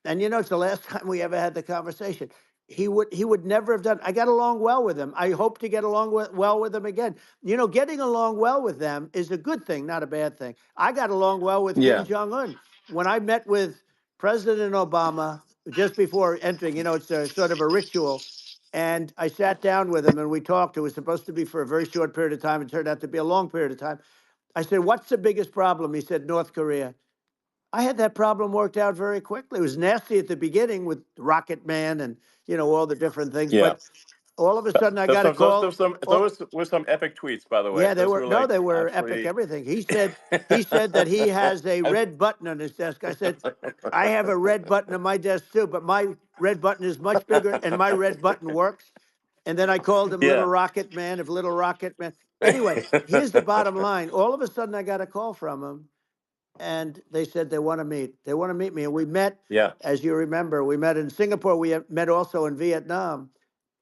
And it's the last time we ever had the conversation. He would never have done. I got along well with him. I hope to get along well with him again. Getting along well with them is a good thing, not a bad thing. I got along well with Kim Yeah. Jong Un. When I met with President Obama, just before entering. It's a sort of a ritual. And I sat down with him and we talked. It was supposed to be for a very short period of time. It turned out to be a long period of time. I said, "What's the biggest problem?" He said, "North Korea." I had that problem worked out very quickly. It was nasty at the beginning with Rocket Man and all the different things, Yeah. but all of a sudden I got a call. Those were some epic tweets, by the way. Yeah, Those were like they were epic. absolutely. Everything he said that he has a red button on his desk. I said, I have a red button on my desk too, but my red button is much bigger, and my red button works. And then I called him Little Yeah. Rocket Man of Little Rocket Man. Anyway, here's the bottom line. All of a sudden I got a call from him, and they said they want to meet. They want to meet me, and we met. Yeah. As you remember, we met in Singapore. We met also in Vietnam,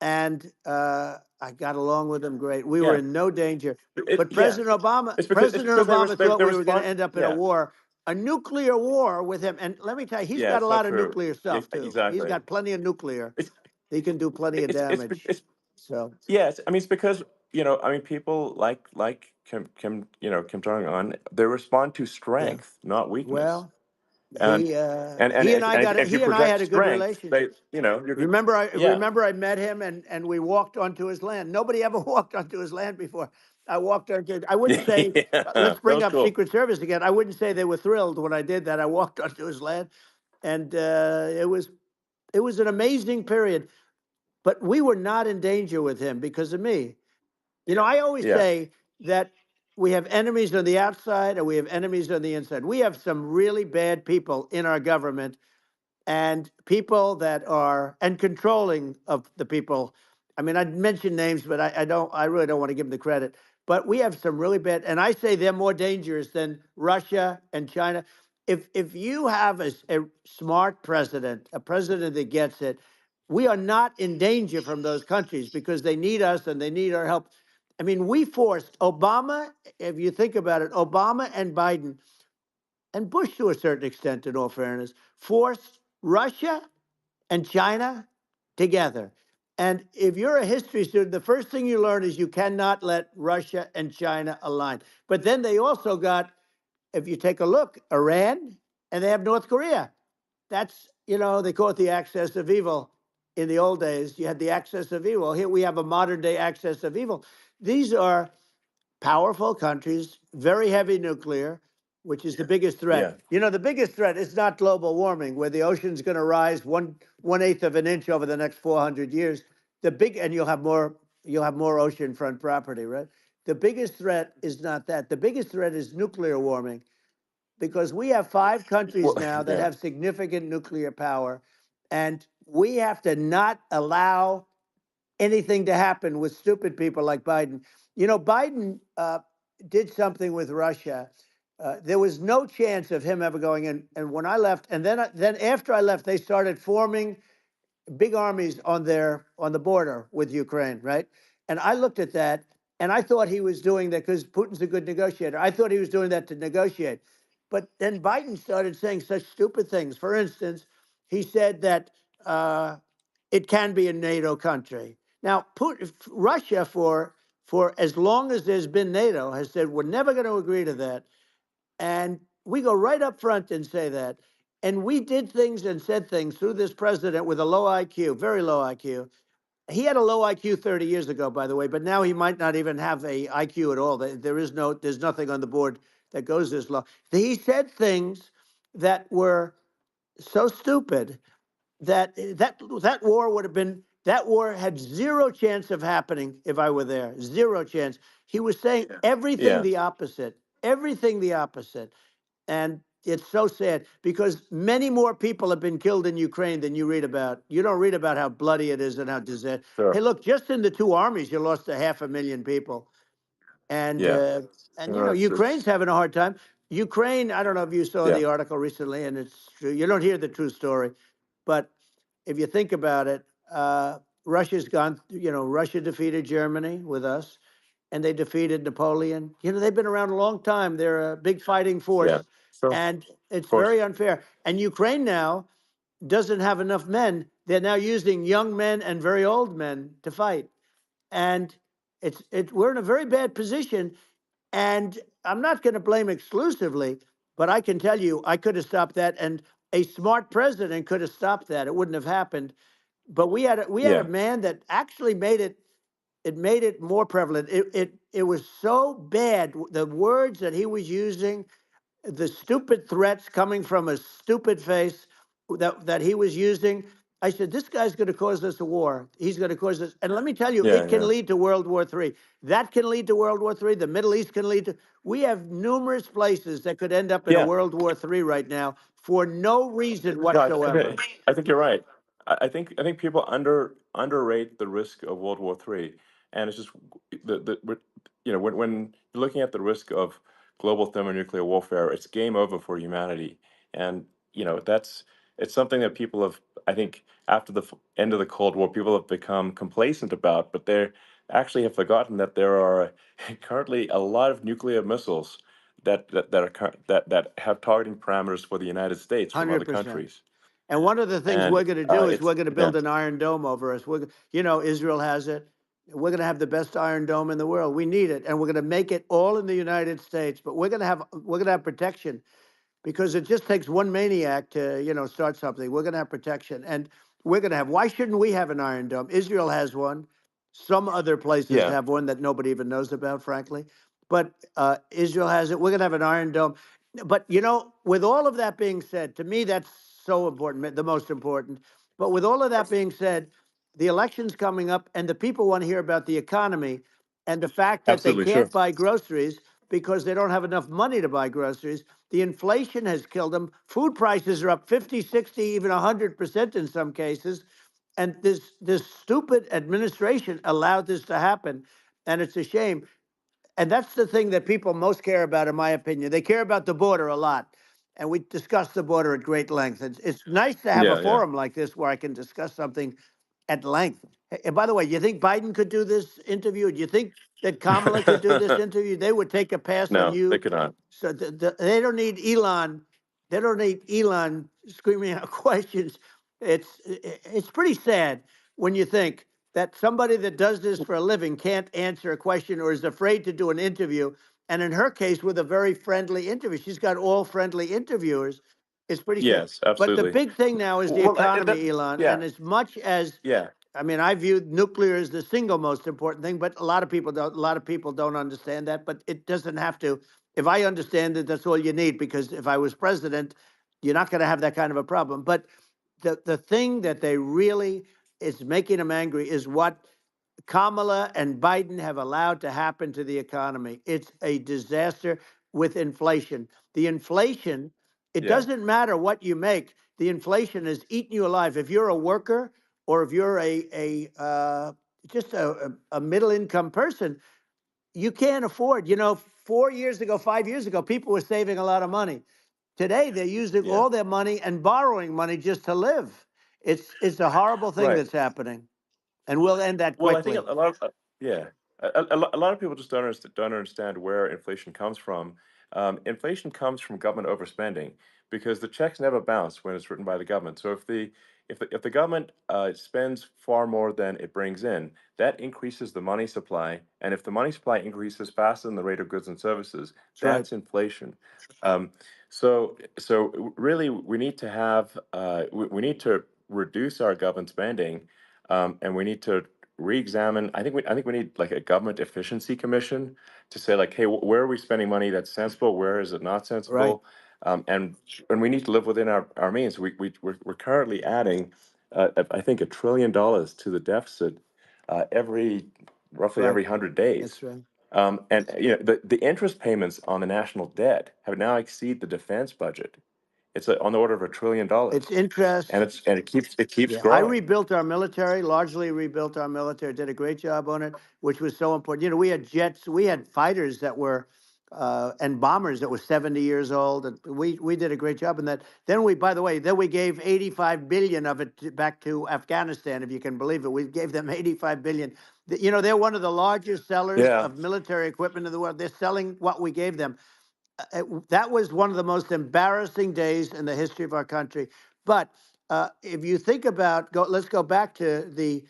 and I got along with them great. We were Yeah. in no danger. But Yeah. President Obama, It's President because Obama thought they we were going to respond. end up in a Yeah. war, a nuclear war with him. And let me tell you, he's Yeah. got a It's not lot of true. nuclear Yeah. stuff too. He's Exactly. got plenty of nuclear. It's He can do plenty of damage. it's So yes. I mean, it's because I mean, people like Kim Jong Un. They respond to yeah, strength, not weakness. well, And he and I got it. if you He and I project had a good strength, they relationship. you're good. Yeah. Remember I met him and we walked onto his land. Nobody ever walked onto his land before. I walked onto. I wouldn't say. Yeah. Let's That bring was up cool. Secret Service again. I wouldn't say they were thrilled when I did that. I walked onto his land, and it was an amazing period. But we were not in danger with him because of me. I always Yeah. say that we have enemies on the outside and we have enemies on the inside. We have some really bad people in our government and people that are and controlling of the people. I mean, I'd mention names, but I really don't want to give them the credit. But we have some really bad, and I say they're more dangerous than Russia and China. If you have a smart president, a president that gets it, we are not in danger from those countries because they need us and they need our help. I mean, we forced Obama, if you think about it, Obama and Biden and Bush, to a certain extent, in all fairness, forced Russia and China together. And if you're a history student, the first thing you learn is you cannot let Russia and China align. But then they also got, if you take a look, Iran, and they have North Korea. That's, they call it the axis of evil. In the old days, you had the axis of evil. Here we have a modern day axis of evil. These are powerful countries, very heavy nuclear, which is the biggest threat. Yeah. The biggest threat is not global warming, where the ocean's going to rise one eighth of an inch over the next 400 years. And you'll have more oceanfront property, right? The biggest threat is not that. The biggest threat is nuclear warming, because we have 5 countries Well, now that yeah. have significant nuclear power, and we have to not allow anything to happen with stupid people like Biden. Biden did something with Russia. There was no chance of him ever going in. And when I left, and then after I left, they started forming big armies on the border with Ukraine, right? And I looked at that, and I thought he was doing that because Putin's a good negotiator. I thought he was doing that to negotiate. But then Biden started saying such stupid things. For instance, he said that it can be a NATO country. Now, Russia, for as long as there's been NATO, has said we're never going to agree to that. And we go right up front and say that. And we did things and said things through this president with a low IQ, very low IQ. He had a low IQ 30 years ago, by the way, but now he might not even have a IQ at all. There's nothing on the board that goes this low. He said things that were so stupid that war had zero chance of happening if I were there. Zero chance. He was saying everything Yeah. the opposite. Everything the opposite. And it's so sad because many more people have been killed in Ukraine than you read about. You don't read about how bloody it is and how disastrous. Sure. Hey, look, just in the 2 armies, you lost 500,000 people. And Yeah. Ukraine's having a hard time. Ukraine, I don't know if you saw Yeah. the article recently, and it's true. You don't hear the true story, but if you think about it, Russia's gone. Russia defeated Germany with us, and they defeated Napoleon. They've been around a long time. They're a big fighting Yeah. force, Sure. Of and it's course. very unfair. And Ukraine now doesn't have enough men. They're now using young men and very old men to fight, and we're in a very bad position. And I'm not going to blame exclusively, but I can tell you I could have stopped that. And a smart president could have stopped that. It wouldn't have happened. But we had a Yeah. man that actually made it. It made it more prevalent. It was so bad. The words that he was using, the stupid threats coming from a stupid face that he was using. I said, this guy's going to cause us a war. He's going to cause us. And let me tell you, Yeah. it can Yeah. lead to World War III. That can lead to World War III. The Middle East can lead to. We have numerous places that could end up in a Yeah. World War III right now for no reason No, whatsoever. I think you're right. I think people underrate the risk of World War III, and it's just when you're looking at the risk of global thermonuclear warfare, it's game over for humanity, and that's it's something that people have, I think, after the end of the Cold War, people have become complacent about, but they actually have forgotten that there are currently a lot of nuclear missiles that have targeting parameters for the United States from other 100%. countries. And one of the things And we're going to do is it's we're going to yeah, build an iron dome over us. Israel has it. We're going to have the best iron dome in the world. We need it, and we're going to make it all in the United States. But we're going to have protection because it just takes one maniac to start something. We're going to have protection, and we're going to have. Why shouldn't we have an iron dome? Israel has one. Some other places yeah, have one that nobody even knows about, frankly. But Israel has it. We're going to have an iron dome. But with all of that being said, to me that's so important, the most important. But with all of that being said, the election's coming up, and the people want to hear about the economy and the fact that they absolutely, sure. can't buy groceries because they don't have enough money to buy groceries. The inflation has killed them. Food prices are up 50, 60, even 100% in some cases. And this stupid administration allowed this to happen. And it's a shame. And that's the thing that people most care about, in my opinion. They care about the border a lot. And we discuss the border at great length. It's nice to have a Yeah, yeah. forum like this where I can discuss something at length. And by the way, do you think Biden could do this interview? Do you think that Kamala could do this interview? They would take a pass on No, they you. could not. So they don't need Elon. They don't need Elon screaming out questions. It's pretty sad when you think that somebody that does this for a living can't answer a question or is afraid to do an interview. And in her case, with a very friendly interview, she's got all friendly interviewers. It's pretty sad. Yes, But the absolutely. big thing now is the Well, economy, Elon. yeah, And as much as yeah, I mean, I view nuclear as the single most important thing, but a lot of people don't. A lot of people don't understand that. But it doesn't have to. If I understand it, that's all you need. Because if I was president, you're not going to have that kind of a problem. But the thing that they really is making them angry is what Kamala and Biden have allowed to happen to the economy. It's a disaster with inflation. The inflation, it yeah, doesn't matter what you make. The inflation has eaten you alive. If you're a worker or if you're just a middle income person, you can't afford. 4 years ago, 5 years ago, people were saving a lot of money. Today, they're using yeah. all their money and borrowing money just to live. It's a horrible thing Right. that's happening, and we'll end that Well, I think quickly. a lot of yeah, a lot of people just don't understand where inflation comes from. Inflation comes from government overspending because the checks never bounce when it's written by the government. So if the government spends far more than it brings in, that increases the money supply, and if the money supply increases faster than the rate of goods and services, That's right. that's inflation. Um, so really, we need to reduce our government spending, and we need to re-examine. I think we need like a government efficiency commission to say like, hey, where are we spending money that's sensible? Where is it not Right. sensible? And we need to live within our means. We're currently adding, I think, $1 trillion to the deficit roughly Right. every 100 days. That's right. And the interest payments on the national debt have now exceed the defense budget. It's on the order of $1 trillion, It's interest. and it keeps Yeah, I growing. rebuilt our military, largely rebuilt our military, did a great job on it, which was so important. We had jets, we had fighters that were, and bombers that were 70 years old. And we did a great job in that. By the way, then we gave 85 billion of it back to Afghanistan, if you can believe it. We gave them 85 billion. They're one of the largest sellers Yeah, of military equipment in the world. They're selling what we gave them. That was one of the most embarrassing days in the history of our country. But if you think about, let's go back to the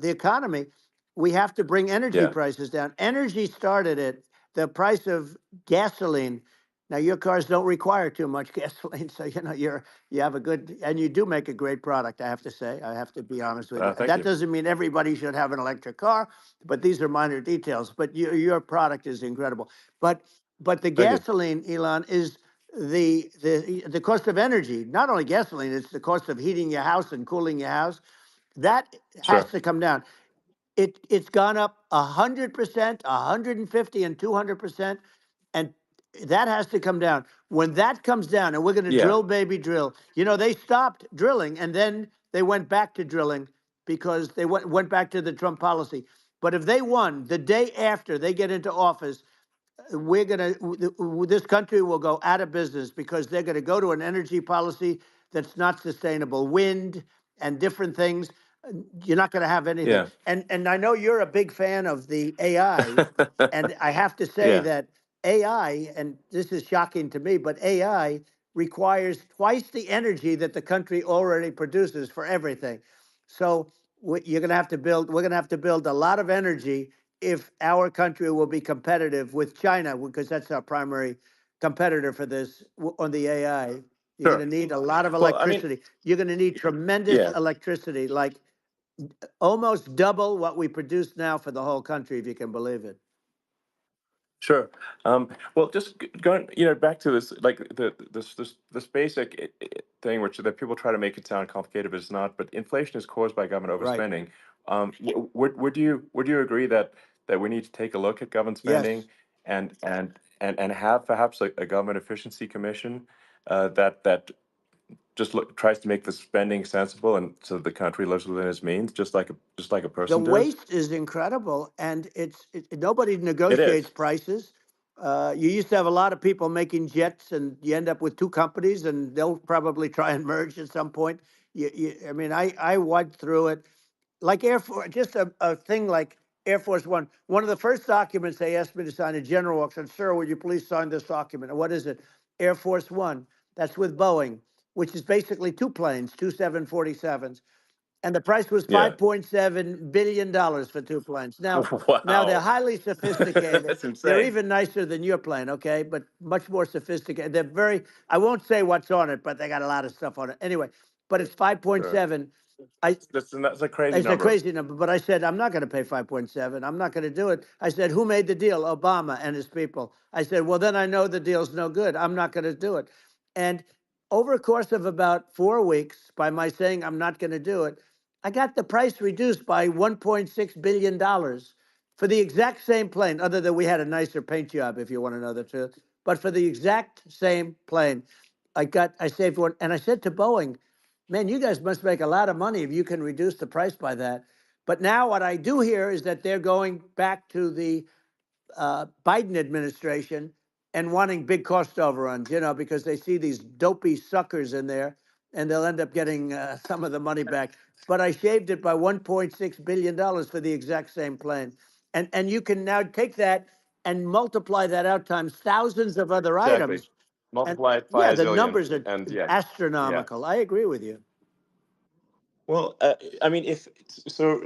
economy. We have to bring energy yeah, prices down. Energy started it. The price of gasoline Now your cars don't require too much gasoline, so you have a good, and you do make a great product. I have to say, I have to be honest with you. Thank That you. doesn't mean everybody should have an electric car, but these are minor details. But your product is incredible. But the Thank you. gasoline, Elon, is the cost of energy. Not only gasoline, it's the cost of heating your house and cooling your house. That has Sure. to come down. It's gone up 100%, 150, and 200%, and that has to come down. When that comes down, and we're going to Yeah. drill, baby, drill. They stopped drilling, and then they went back to drilling because they went back to the Trump policy. But if they won the day after they get into office, this country will go out of business because they're going to go to an energy policy that's not sustainable, wind and different things. You're not going to have anything. Yeah. And I know you're a big fan of the AI, and I have to say Yeah. that AI, and this is shocking to me, but AI requires twice the energy that the country already produces for everything. So you're going to have to build. We're going to have to build a lot of energy if our country will be competitive with China, because that's our primary competitor for this on the AI. You're going to Sure. need a lot of Well, I mean, electricity. You're going to need tremendous yeah. electricity, like almost double what we produce now for the whole country, if you can believe it. Sure. Well, just going, back to this, like this basic thing, which that people try to make it sound complicated, but it's not. But inflation is caused by government Right. overspending. Would you agree that we need to take a look at government Yes. spending and have perhaps a government efficiency commission that just tries to make the spending sensible and so the country lives within its means, just like a The person does? waste is incredible, and nobody It negotiates is. prices. You used to have a lot of people making jets, and you end up with two companies, and they'll probably try and merge at some point. I mean, I went through it like Air Force, just a thing like Air Force One. One of the first documents they asked me to sign, a general walks in, "Sir, would you please sign this document?" And what is it? Air Force One. That's with Boeing, which is basically two planes, two 747s, and the price was Yeah. $5.7 billion for two planes. Now they're Wow. highly sophisticated. That's They're insane. even nicer than your plane, okay? But much more sophisticated. They're very. I won't say what's on it, but they got a lot of stuff on it. Anyway, but it's Sure. 5.7. I That's a crazy It's a number. crazy number, but I said I'm not going to pay 5.7. I'm not going to do it. I said, who made the deal? Obama and his people. I said, well, then I know the deal's no good. I'm not going to do it. And over a course of about 4 weeks, by my saying I'm not going to do it, I got the price reduced by $1.6 billion for the exact same plane, other than we had a nicer paint job, if you want to know the truth. But for the exact same plane, I saved one, and I said to Boeing, man, you guys must make a lot of money if you can reduce the price by that. But now what I do hear is that they're going back to the Biden administration and wanting big cost overruns, because they see these dopey suckers in there, and they'll end up getting some of the money back. But I shaved it by $1.6 billion for the exact same plane, and you can now take that and multiply that out times thousands of other Exactly. items, and Multiply it by yeah, a the zillion, numbers are and yeah, yeah. astronomical. I agree with you. Well, I mean, if so,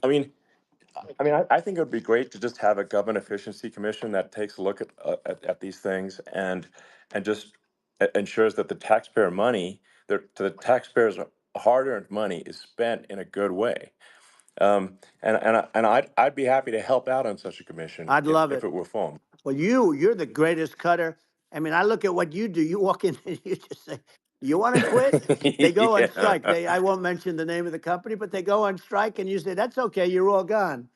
I think it would be great to just have a government efficiency commission that takes a look at these things and just ensures that the taxpayer money, the taxpayers' hard-earned money, is spent in a good way. I'd be happy to help out on such a commission I'd if love it. it were formed. Well, you're the greatest cutter. I mean, I look at what you do. You walk in and you just say, "You want to quit?" They go on Yeah. strike. I won't mention the name of the company, but they go on strike, and you say, "That's okay. You're all gone.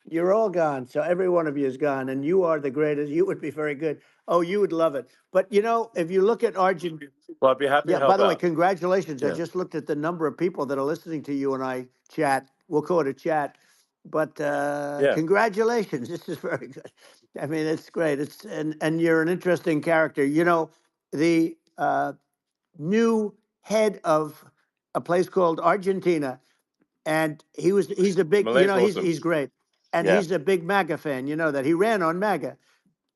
You're all gone." So every one of you is gone, and you are the greatest. You would be very good. Oh, you would love it. But if you look at Argentina. Well, I'd be happy to Yeah, by help the way, out. congratulations. I Yeah. just looked at the number of people that are listening to you and I chat. We'll call it a chat. But Yeah. congratulations. This is very good. I mean, it's great. And you're an interesting character. The new head of a place called Argentina, and he's a big, Malay's awesome. he's great. And Yeah. he's a big MAGA fan, that he ran on MAGA.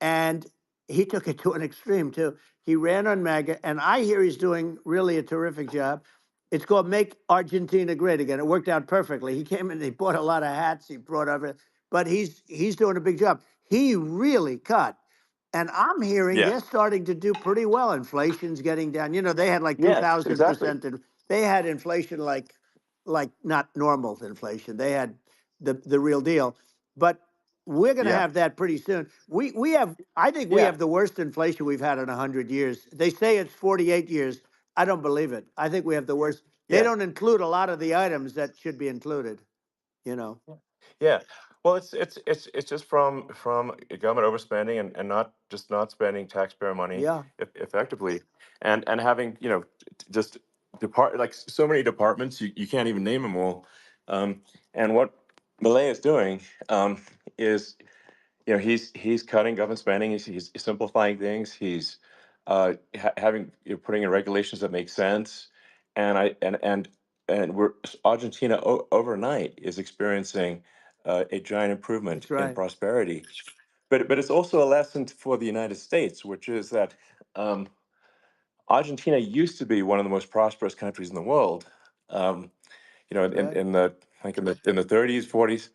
And he took it to an extreme too. He ran on MAGA, and I hear he's doing really a terrific job. It's called Make Argentina Great Again. It worked out perfectly. He came in, he bought a lot of hats, he brought over, but he's doing a big job. He really cut And I'm hearing Yeah. they're starting to do pretty well. Inflation's getting down. They had like Yes, exactly. 2,000%. They had inflation like not normal inflation. They had the real deal. But we're going to Yeah. have that pretty soon. We have. I think we Yeah. have the worst inflation we've had in 100 years. They say it's 48 years. I don't believe it. I think we have the worst. They Yeah. don't include a lot of the items that should be included. You know. Yeah. Well, it's just from government overspending and not spending taxpayer money Yeah. effectively, and having just like so many departments you can't even name them all, and what Malay is doing is he's cutting government spending. He's simplifying things. He's having putting in regulations that make sense, and I and we're Argentina overnight is experiencing a giant improvement That's in right. prosperity. But it's also a lesson for the United States, which is that um, Argentina used to be one of the most prosperous countries in the world. Um, Right. in the like in the 30s, 40s,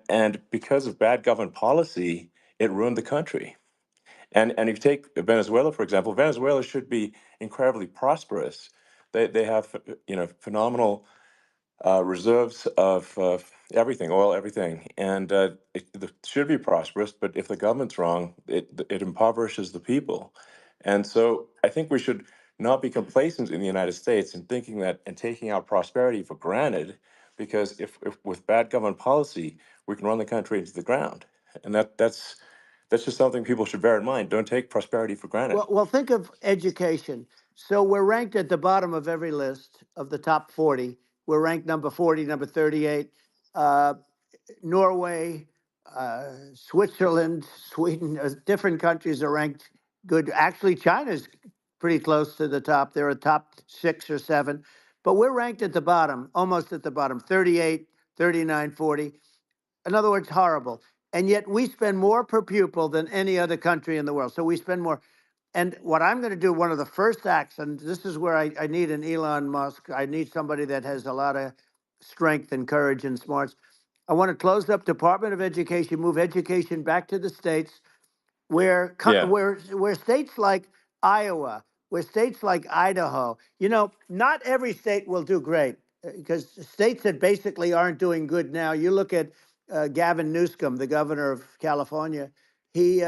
and because of bad government policy, it ruined the country. And if you take Venezuela, for example, Venezuela should be incredibly prosperous. They have phenomenal reserves of everything, oil, everything, and it should be prosperous. But if the government's wrong, it impoverishes the people. And so I think we should not be complacent in the United States in thinking that and taking our prosperity for granted, because if with bad government policy, we can run the country into the ground, and that's just something people should bear in mind. Don't take prosperity for granted. Well, think of education. So we're ranked at the bottom of every list of the top 40. We're ranked number 40, number 38. Uh, Norway, Switzerland, Sweden, different countries are ranked good. Actually, China's pretty close to the top. They're a top 6 or 7. But we're ranked at the bottom, almost at the bottom, 38, 39, 40. In other words, horrible. And yet we spend more per pupil than any other country in the world. So we spend more. And what I'm going to do, one of the first acts, and this is where I need an Elon Musk. I need somebody that has a lot of strength and courage and smarts. I want to close up Department of Education, move education back to the states, Yeah, where states like Iowa, where states like Idaho, not every state will do great because states that basically aren't doing good now. You look at Gavin Newsom, the governor of California. He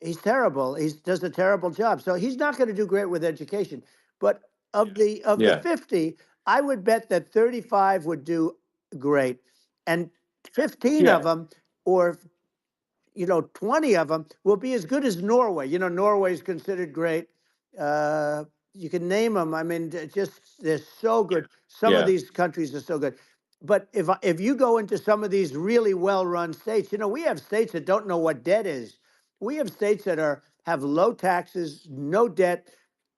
he's terrible. He does a terrible job. So he's not going to do great with education. But of the yeah, 50, I would bet that 35 would do great, and 15 of yeah, them, or 20 of them will be as good as Norway. Norway is considered great. Uh, you can name them. I mean, just they're so good. Some of yeah. these countries are so good. But if you go into some of these really well-run states, we have states that don't know what debt is. We have states that have low taxes, no debt,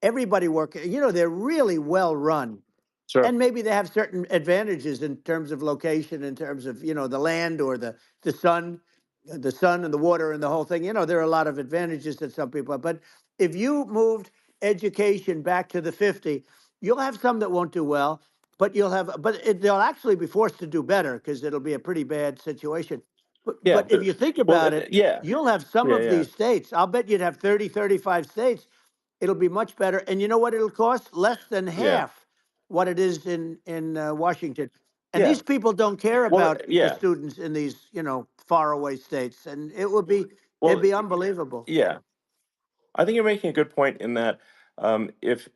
everybody working. They're really well run, Sure. and maybe they have certain advantages in terms of location, in terms of the land or the sun, and the water and the whole thing. There are a lot of advantages that some people have. But if you moved education back to the 50, you'll have some that won't do well, but they'll actually be forced to do better because it'll be a pretty bad situation. But, Yeah, but if you think well, about it, yeah, you'll have some yeah, of yeah, these states. I'll bet you'd have 30, 35 states. It'll be much better. And you know what it'll cost? Less than yeah, half what it is in Washington. And yeah. these people don't care Well, about the yeah, students in these, faraway states. And it'd well, be unbelievable. yeah. I think you're making a good point in that if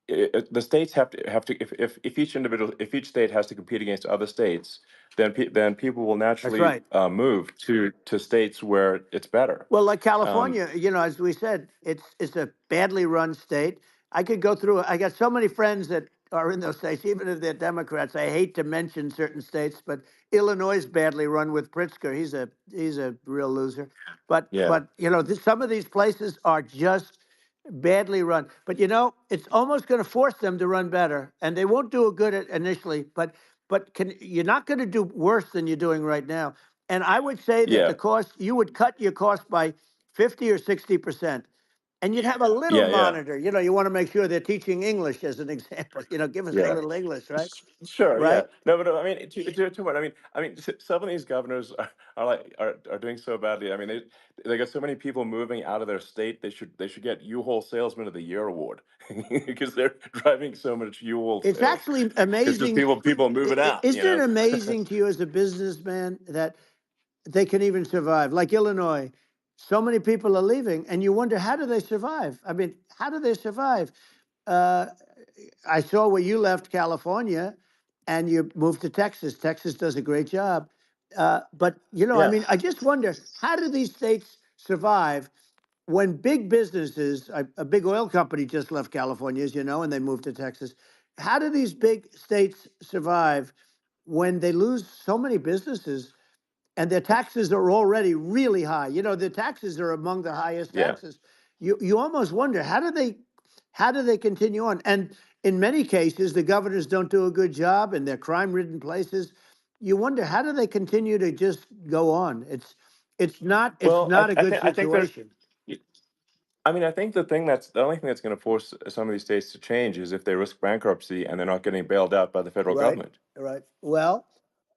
the states have to if each individual if each state has to compete against other states, then people will That's naturally right. move to states where it's better. Well, like Um, California, as we said, it's a badly run state. I could go through. I got so many friends that are in those states, even if they're Democrats. I hate to mention certain states, but Illinois is badly run with Pritzker. He's a real loser. But yeah, but some of these places are just badly run. But it's almost going to force them to run better, and they won't do a good at initially. But you're not going to do worse than you're doing right now. And I would say that yeah, the cost, you would cut your cost by 50 or 60%. And you'd have a little Yeah, yeah, monitor. You want to make sure they're teaching English as an example. Give us a yeah. little English, right? Sure, yeah. Right. No, but I mean, to what some of these governors are doing so badly. I mean, they got so many people moving out of their state. They should get U-Haul Salesman of the Year award because they're driving so much U-Haul It's sales. actually Because just amazing. people moving out, Isn't it amazing to you as a businessman that they can even survive? Like Illinois, so many people are leaving, and you wonder, how do they survive? I mean, how do they survive? Uh, I saw where you left California and you moved to Texas. Texas does a great job. But, I Yeah, mean, I just wonder, how do these states survive when big businesses, a big oil company just left California, as you know, and they moved to Texas. How do these big states survive when they lose so many businesses and their taxes are already really high? The taxes are among the highest yeah. taxes. You almost wonder, how do they continue on? And in many cases, the governors don't do a good job in their crime-ridden places. You wonder, how do they continue to just go on? It's Well, not a good I think there's. situation. I mean, I think the only thing that's going to force some of these states to change is if they risk bankruptcy and they're not getting bailed out by the federal Right, government. right. Well,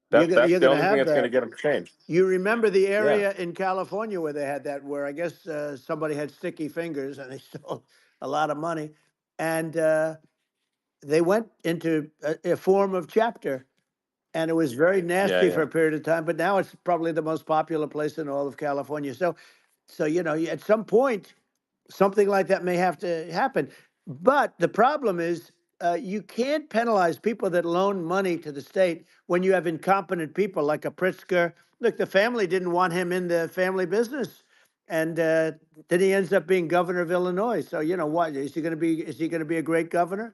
That's you're the gonna only thing have that's going to that. get them to change. You remember the Yeah, area in California where they had that, where I guess somebody had sticky fingers and they stole a lot of money, and they went into a form of chapter, and it was very yeah, nasty for yeah. a period of time. But now it's probably the most popular place in all of California. So at some point, something like that may have to happen. But the problem is, you can't penalize people that loan money to the state when you have incompetent people like a Pritzker. Look, the family didn't want him in the family business, and then he ends up being governor of Illinois. So what is he going to be? Is he going to be a great governor?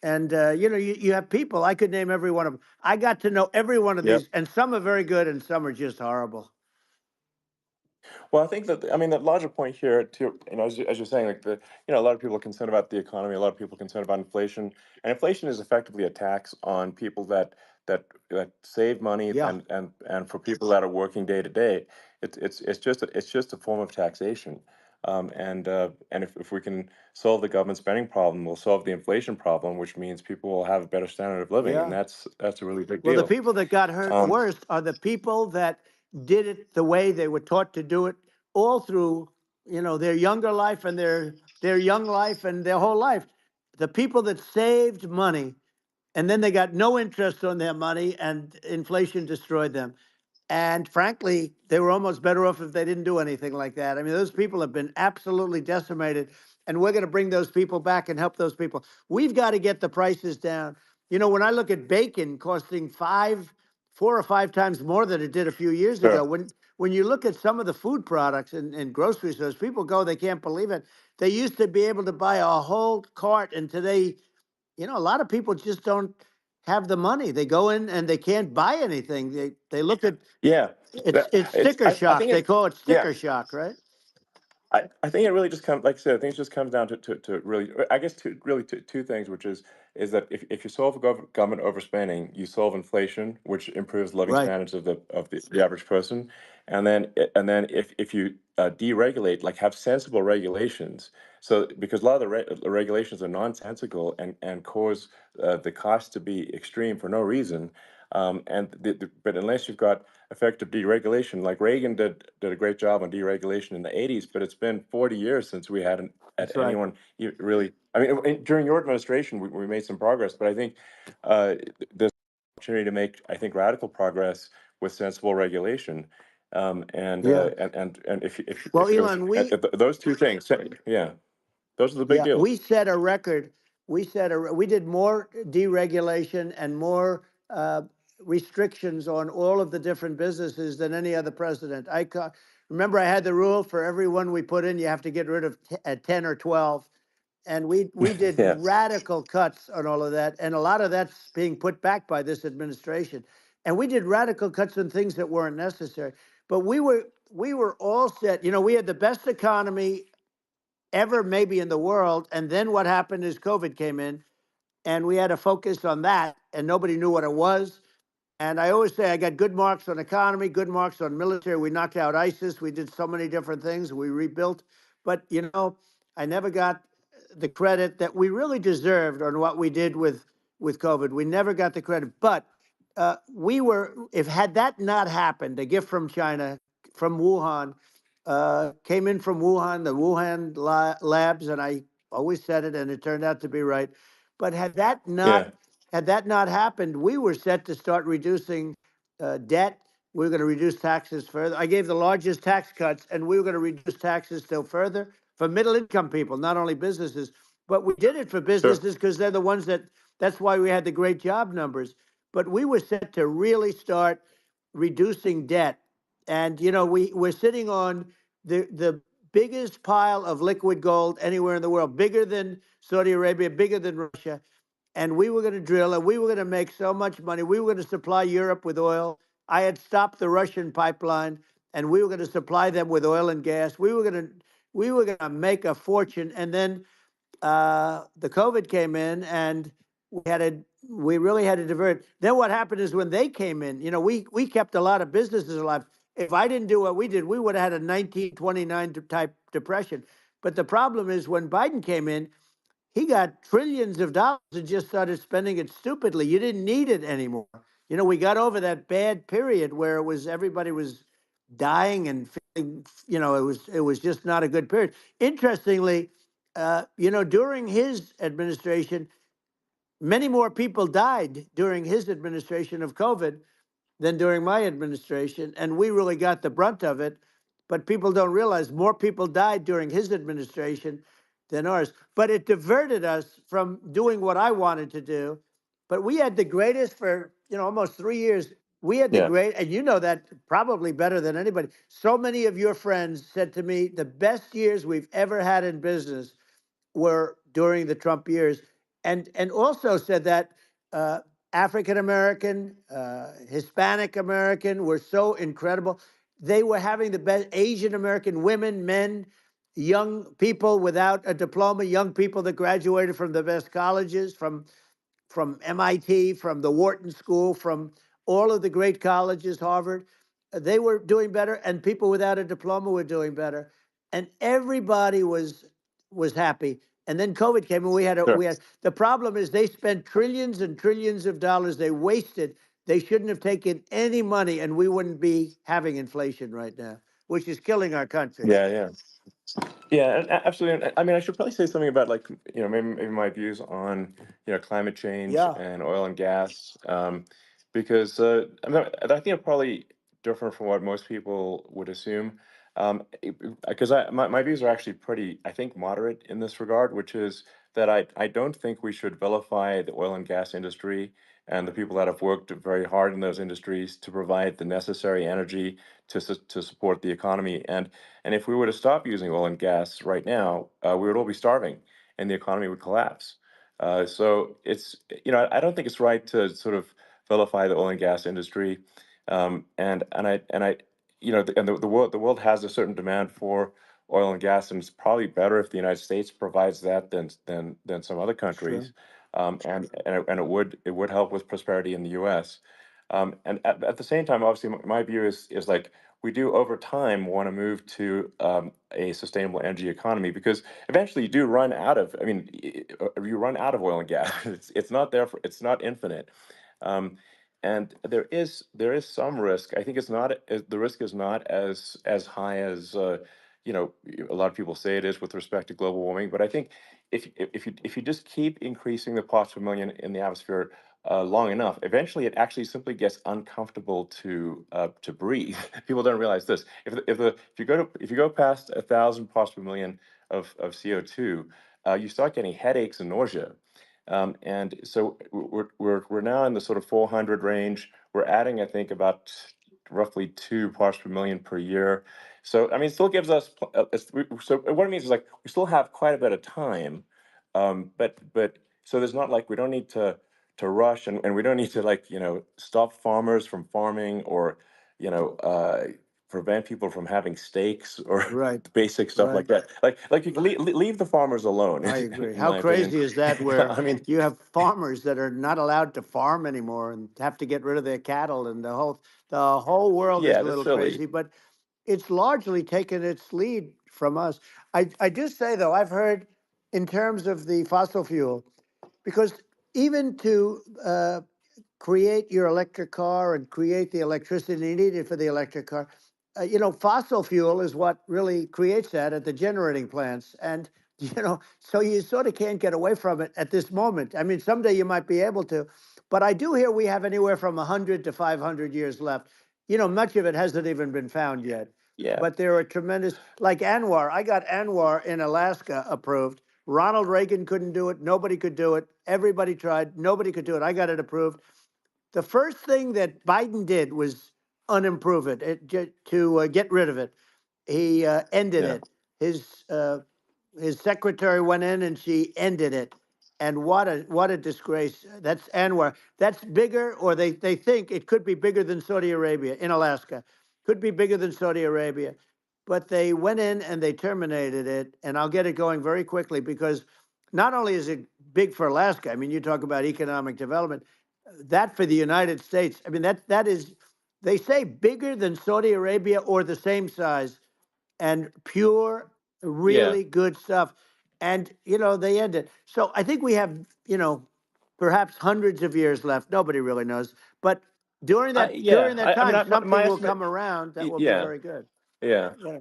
And you have people. I could name every one of them. I got to know every one of Yep. these, and some are very good, and some are just horrible. Well, I think that, I mean, the larger point here, too, as you're saying, like a lot of people are concerned about the economy, a lot of people are concerned about inflation, and inflation is effectively a tax on people that save money, Yeah, and for people that are working day to day, it's just a form of taxation. And if we can solve the government spending problem, we'll solve the inflation problem, which means people will have a better standard of living, and yeah. that's a really big Well, the deal. people that got hurt Um, worst are the people that did it the way they were taught to do it all through, their younger life and their young life and their whole life. The people that saved money and then they got no interest on their money and inflation destroyed them. And frankly, they were almost better off if they didn't do anything like that. I mean, those people have been absolutely decimated, and we're going to bring those people back and help those people. We've got to get the prices down. When I look at bacon costing 4 or 5 times more than it did a few years ago, sure. when you look at some of the food products in grocery stores, people go, they can't believe it. They used to be able to buy a whole cart, and today, a lot of people just don't have the money. They go in and they can't buy anything. They look at Yeah, it's it's. sticker I shock. think They it. call it Yeah, sticker shock, right? I think it really just comes, like I said, I think it just comes down to really, I guess, two things, which is that if you solve government overspending, you solve inflation, which improves living Right. standards of the average person, and then if you deregulate, like have sensible regulations, so because a lot of the regulations are nonsensical and cause the cost to be extreme for no reason, but unless you've got effective deregulation. Like Reagan did a great job on deregulation in the 80s, but it's been 40 years since we had That's right. anyone really. I mean, during your administration, we made some progress, but I think there's an opportunity to make, I think, radical progress with sensible regulation. Yeah. And if Well, Elon, those two things, yeah, those are the big yeah, deals. we set a record. We did more deregulation and more restrictions on all of the different businesses than any other president. Remember, I had the rule for everyone we put in, you have to get rid of 10 or 12. And we did Yeah, radical cuts on all of that, and a lot of that's being put back by this administration. And we did radical cuts on things that weren't necessary. But we were all set. We had the best economy ever, maybe in the world. And then what happened is COVID came in, and we had to focus on that, and nobody knew what it was. And I always say I got good marks on economy, good marks on military. We knocked out ISIS. We did so many different things. We rebuilt. But, I never got the credit that we really deserved on what we did with COVID. We never got the credit, but we were. If had that not happened, a gift from China, from Wuhan, came in from Wuhan, the Wuhan labs, and I always said it, and it turned out to be right. But Yeah. had that not happened, we were set to start reducing debt. We were going to reduce taxes further. I gave the largest tax cuts, and we were going to reduce taxes still further for middle income people, not only businesses. But we did it for Sure. businesses because they're the ones that's why we had the great job numbers. But we were set to really start reducing debt. And, we're sitting on the biggest pile of liquid gold anywhere in the world, bigger than Saudi Arabia, bigger than Russia. And we were going to drill and we were going to make so much money. We were going to supply Europe with oil. I had stopped the Russian pipeline and we were going to supply them with oil and gas. We were going to make a fortune. And then the COVID came in, and we really had to divert. Then what happened is when they came in, we kept a lot of businesses alive. If I didn't do what we did, we would have had a 1929 type depression. But the problem is when Biden came in, he got trillions of dollars and just started spending it stupidly. You didn't need it anymore. We got over that bad period where everybody was dying and feeling, it was just not a good period. Interestingly, during his administration, many more people died during his administration of COVID than during my administration, and we really got the brunt of it. But people don't realize more people died during his administration than ours. But it diverted us from doing what I wanted to do. But we had the greatest for almost 3 years. We had the Yeah. great, and you know that probably better than anybody. So many of your friends said to me, the best years we've ever had in business were during the Trump years, and also said that African American, Hispanic American were so incredible. They were having the best. Asian American women, men, young people without a diploma, young people that graduated from the best colleges, from MIT, from the Wharton School, from all of the great colleges, Harvard. They were doing better, and people without a diploma were doing better, and everybody was happy. And then COVID came, and Sure. we had the problem is they spent trillions and trillions of dollars. They wasted. They shouldn't have taken any money, and we wouldn't be having inflation right now, which is killing our country. Yeah. Yeah. Yeah, absolutely. I mean, I should probably say something about like maybe my views on climate change Yeah, and oil and gas, because I think I'm probably different from what most people would assume, because my views are actually pretty, I think, moderate in this regard, which is that I don't think we should vilify the oil and gas industry and the people that have worked very hard in those industries to provide the necessary energy to support the economy. And if we were to stop using oil and gas right now, we would all be starving, and the economy would collapse. So I don't think it's right to sort of vilify the oil and gas industry, and the world has a certain demand for oil and gas, and it's probably better if the United States provides that than some other sure. countries, and it would help with prosperity in the U.S. And at the same time, obviously, my view is like we do over time want to move to a sustainable energy economy, because eventually you do run out of. I mean, you run out of oil and gas. It's not there it's not infinite. Um, and there is some risk. I think the risk is not as high as a lot of people say it is with respect to global warming. But I think if you just keep increasing the parts per million in the atmosphere long enough, eventually it actually simply gets uncomfortable to breathe. People don't realize this. If you go past 1,000 parts per million of CO2, you start getting headaches and nausea. And so we're now in the sort of 400 range. We're adding, I think, about roughly 2 parts per million per year. So I mean, it still gives us. So what it means is like we still have quite a bit of time, but so there's not like we don't need to rush, and we don't need to like stop farmers from farming, or you know uh, prevent people from having steaks or Right, basic stuff like right. that. Like you can leave the farmers alone, I agree. in How my opinion. crazy is that where I mean, you have farmers that are not allowed to farm anymore and have to get rid of their cattle, and the whole world is yeah, a that's little silly. crazy, but it's largely taken its lead from us. I just say though, I've heard in terms of the fossil fuel, because even to create your electric car and create the electricity needed for the electric car. Fossil fuel is what really creates that at the generating plants. And, so you sort of can't get away from it at this moment. I mean, someday you might be able to, but I do hear we have anywhere from 100 to 500 years left. Much of it hasn't even been found yet. Yeah. But there are tremendous, like Anwar. I got Anwar in Alaska approved. Ronald Reagan couldn't do it. Nobody could do it. Everybody tried. Nobody could do it. I got it approved. The first thing that Biden did was unimprove to get rid of it. He ended Yeah. it. His secretary went in and she ended it. And what a disgrace. That's Anwar. That's bigger, or they think it could be bigger than Saudi Arabia in Alaska. Could be bigger than Saudi Arabia. But they went in and they terminated it. And I'll get it going very quickly, because not only is it big for Alaska, I mean, you talk about economic development, that for the United States, I mean, that is, they say bigger than Saudi Arabia or the same size, and pure, Yeah. really good stuff. And, they end it. So I think we have, perhaps hundreds of years left. Nobody really knows. But during that Yeah. during that I mean, time, my something will estimate. come around that will be Yeah. very good. Yeah. Yeah.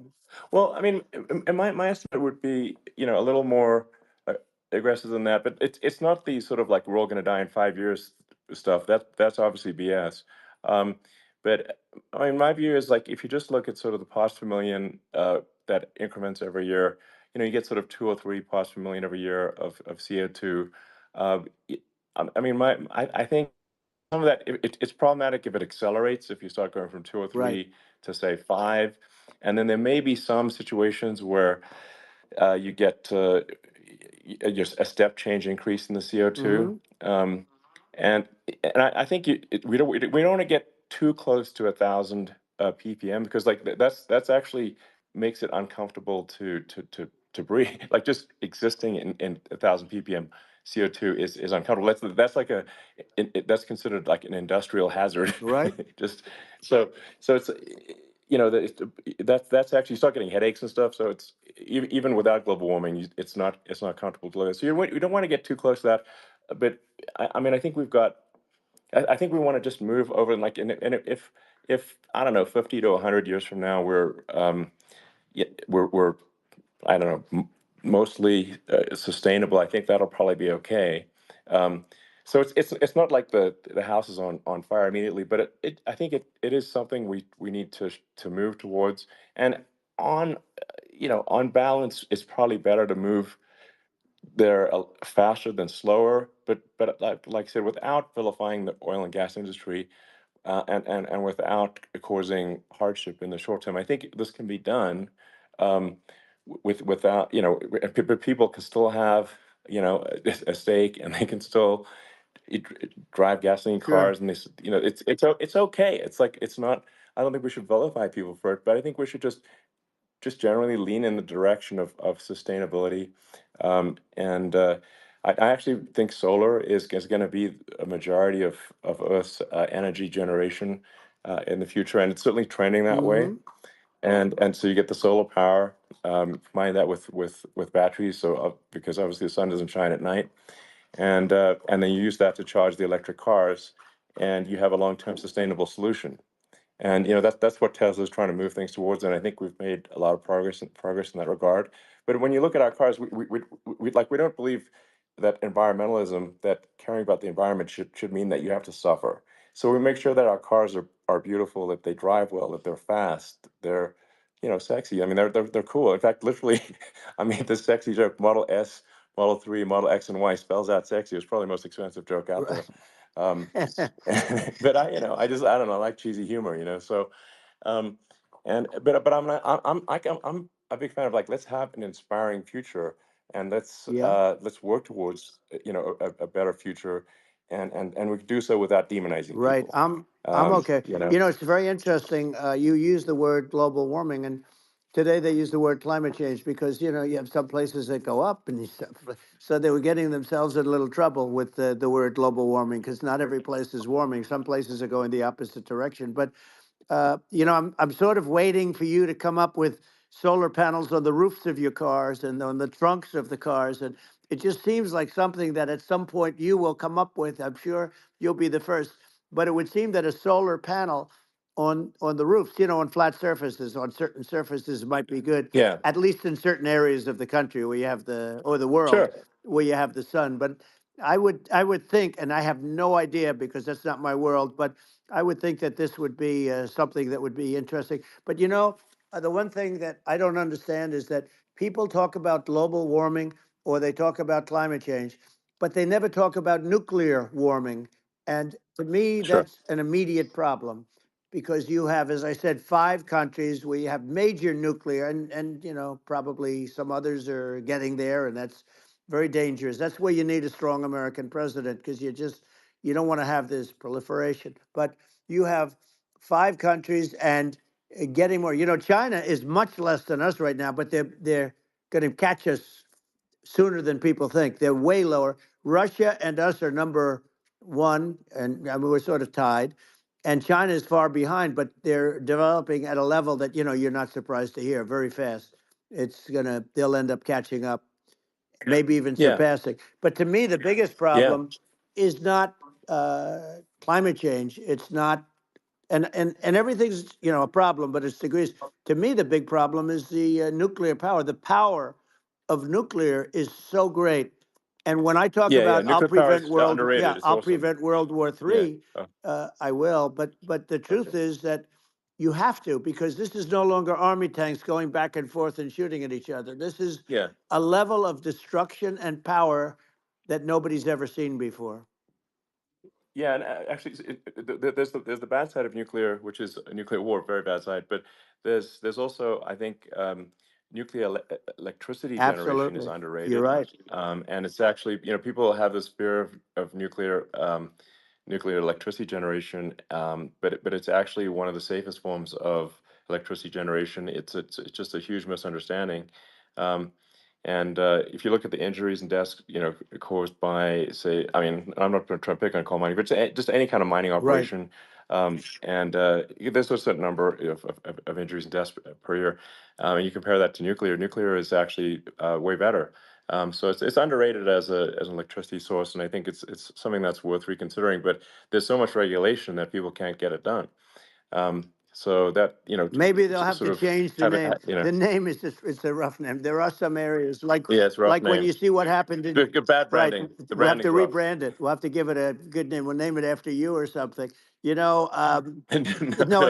Well, I mean, and my estimate would be, a little more uh, aggressive than that, but it's not the sort of like we're all going to die in 5 years stuff. That's obviously BS. Um, but I mean, my view is like if you just look at sort of the parts per million that increments every year, you get sort of 2 or 3 parts per million every year of CO2. Uh, y- I mean, I think some of that it's problematic if it accelerates, if you start going from 2 or Right. 3 to say 5, and then there may be some situations where you get just a step change increase in the CO2. Mm-hmm. Um, and I think we don't want to get too close to 1,000 ppm, because like that's actually makes it uncomfortable to breathe. Like just existing in 1,000 ppm CO2 is uncomfortable. That's like that's considered like an industrial hazard. Right. Just so it's that's actually, you start getting headaches and stuff. So it's even without global warming, it's not comfortable to live in. So you don't want to get too close to that. But I mean, I think we've got. I think we want to just move over, and like, and if I don't know, 50 to 100 years from now, we're I don't know, mostly sustainable. I think that'll probably be okay. Um, so it's not like the house is on fire immediately, but I think it is something we need to move towards. And on on balance, it's probably better to move there faster than slower. But like I said, without vilifying the oil and gas industry, and without causing hardship in the short term. I think this can be done um, without, but people can still have, a stake, and they can still drive gasoline Sure. cars, and it's okay. It's like it's not. I don't think we should vilify people for it, but I think we should just generally lean in the direction of sustainability. And I actually think solar is going to be a majority of Earth's energy generation in the future, and it's certainly trending that way. Mm-hmm. And so you get the solar power, combine that with batteries, so because obviously the sun doesn't shine at night, and then you use that to charge the electric cars, and you have a long-term sustainable solution. And that's what Tesla's trying to move things towards, and I think we've made a lot of progress in that regard. But when you look at our cars, we don't believe that environmentalism, that caring about the environment should mean that you have to suffer. So we make sure that our cars are beautiful, that they drive well, that they're fast, they're sexy. I mean, they're cool. In fact, literally, I made this sexy joke: Model S, Model 3, Model X, and Y spells out sexy. It's probably the most expensive joke out there. Um, but I don't know, I like cheesy humor, So, um, and but I'm a big fan of, like, let's have an inspiring future, and Yeah. let's work towards a better future, and we can do so without demonizing Right. people. I'm okay. You know. It's very interesting. You use the word global warming, and today they use the word climate change, because you have some places that go up, and so they were getting themselves in a little trouble with the word global warming, because not every place is warming. Some places are going the opposite direction. But I'm sort of waiting for you to come up with solar panels on the roofs of your cars and on the trunks of the cars. And it just seems like something that at some point you will come up with. I'm sure you'll be the first. But it would seem that a solar panel on the roofs, on flat surfaces, on certain surfaces might be good, Yeah, at least in certain areas of the country where you have or the world sure. where you have the sun. But I would think, and I have no idea because that's not my world, but I would think that this would be something that would be interesting. But the one thing that I don't understand is that people talk about global warming or they talk about climate change, but they never talk about nuclear warming. And to me, Sure. that's an immediate problem because you have, as I said, 5 countries where you have major nuclear, and probably some others are getting there, and that's very dangerous. That's where you need a strong American president because you don't want to have this proliferation. But you have 5 countries and getting more. China is much less than us right now, but they're going to catch us sooner than people think. They're way lower. Russia and us are number one, and I mean, we're sort of tied. And China is far behind, but they're developing at a level that you're not surprised to hear very fast. They'll end up catching up, maybe even Yeah, surpassing. But to me, the biggest yeah, problem is not climate change. It's not, and everything's a problem, but it's degrees. To me, the big problem is the nuclear power. The power of nuclear is so great. And when I talk yeah, yeah. about Nuclear power is underrated. It's I'll awesome. prevent World War Yeah. III, Oh, I will. But the okay. truth is that you have to, because this is no longer army tanks going back and forth and shooting at each other. This is Yeah. a level of destruction and power that nobody's ever seen before. Yeah, and actually, there's the bad side of nuclear, which is a nuclear war, very bad side. But there's also, I think, nuclear electricity generation is Absolutely, you're underrated, right. and it's actually, people have this fear of nuclear electricity generation, but it's actually one of the safest forms of electricity generation. It's just a huge misunderstanding. Um, And if you look at the injuries and deaths, caused by, say, I mean, I'm not trying to pick on coal mining, but just any kind of mining Right. operation, and there's a certain number of injuries and deaths per year. And you compare that to nuclear. Nuclear is actually way better. So it's underrated as an electricity source, and I think it's something that's worth reconsidering. But there's so much regulation that people can't get it done. So that Maybe they'll have sort to of change the have it, name. The name is just, it's a rough name. There are some areas yeah, it's a rough like when name. you see what happened in, Good, bad right, branding. The we'll have to branding's rough. rebrand it. We'll have to give it a good name. We'll name it after you or something. No, No, I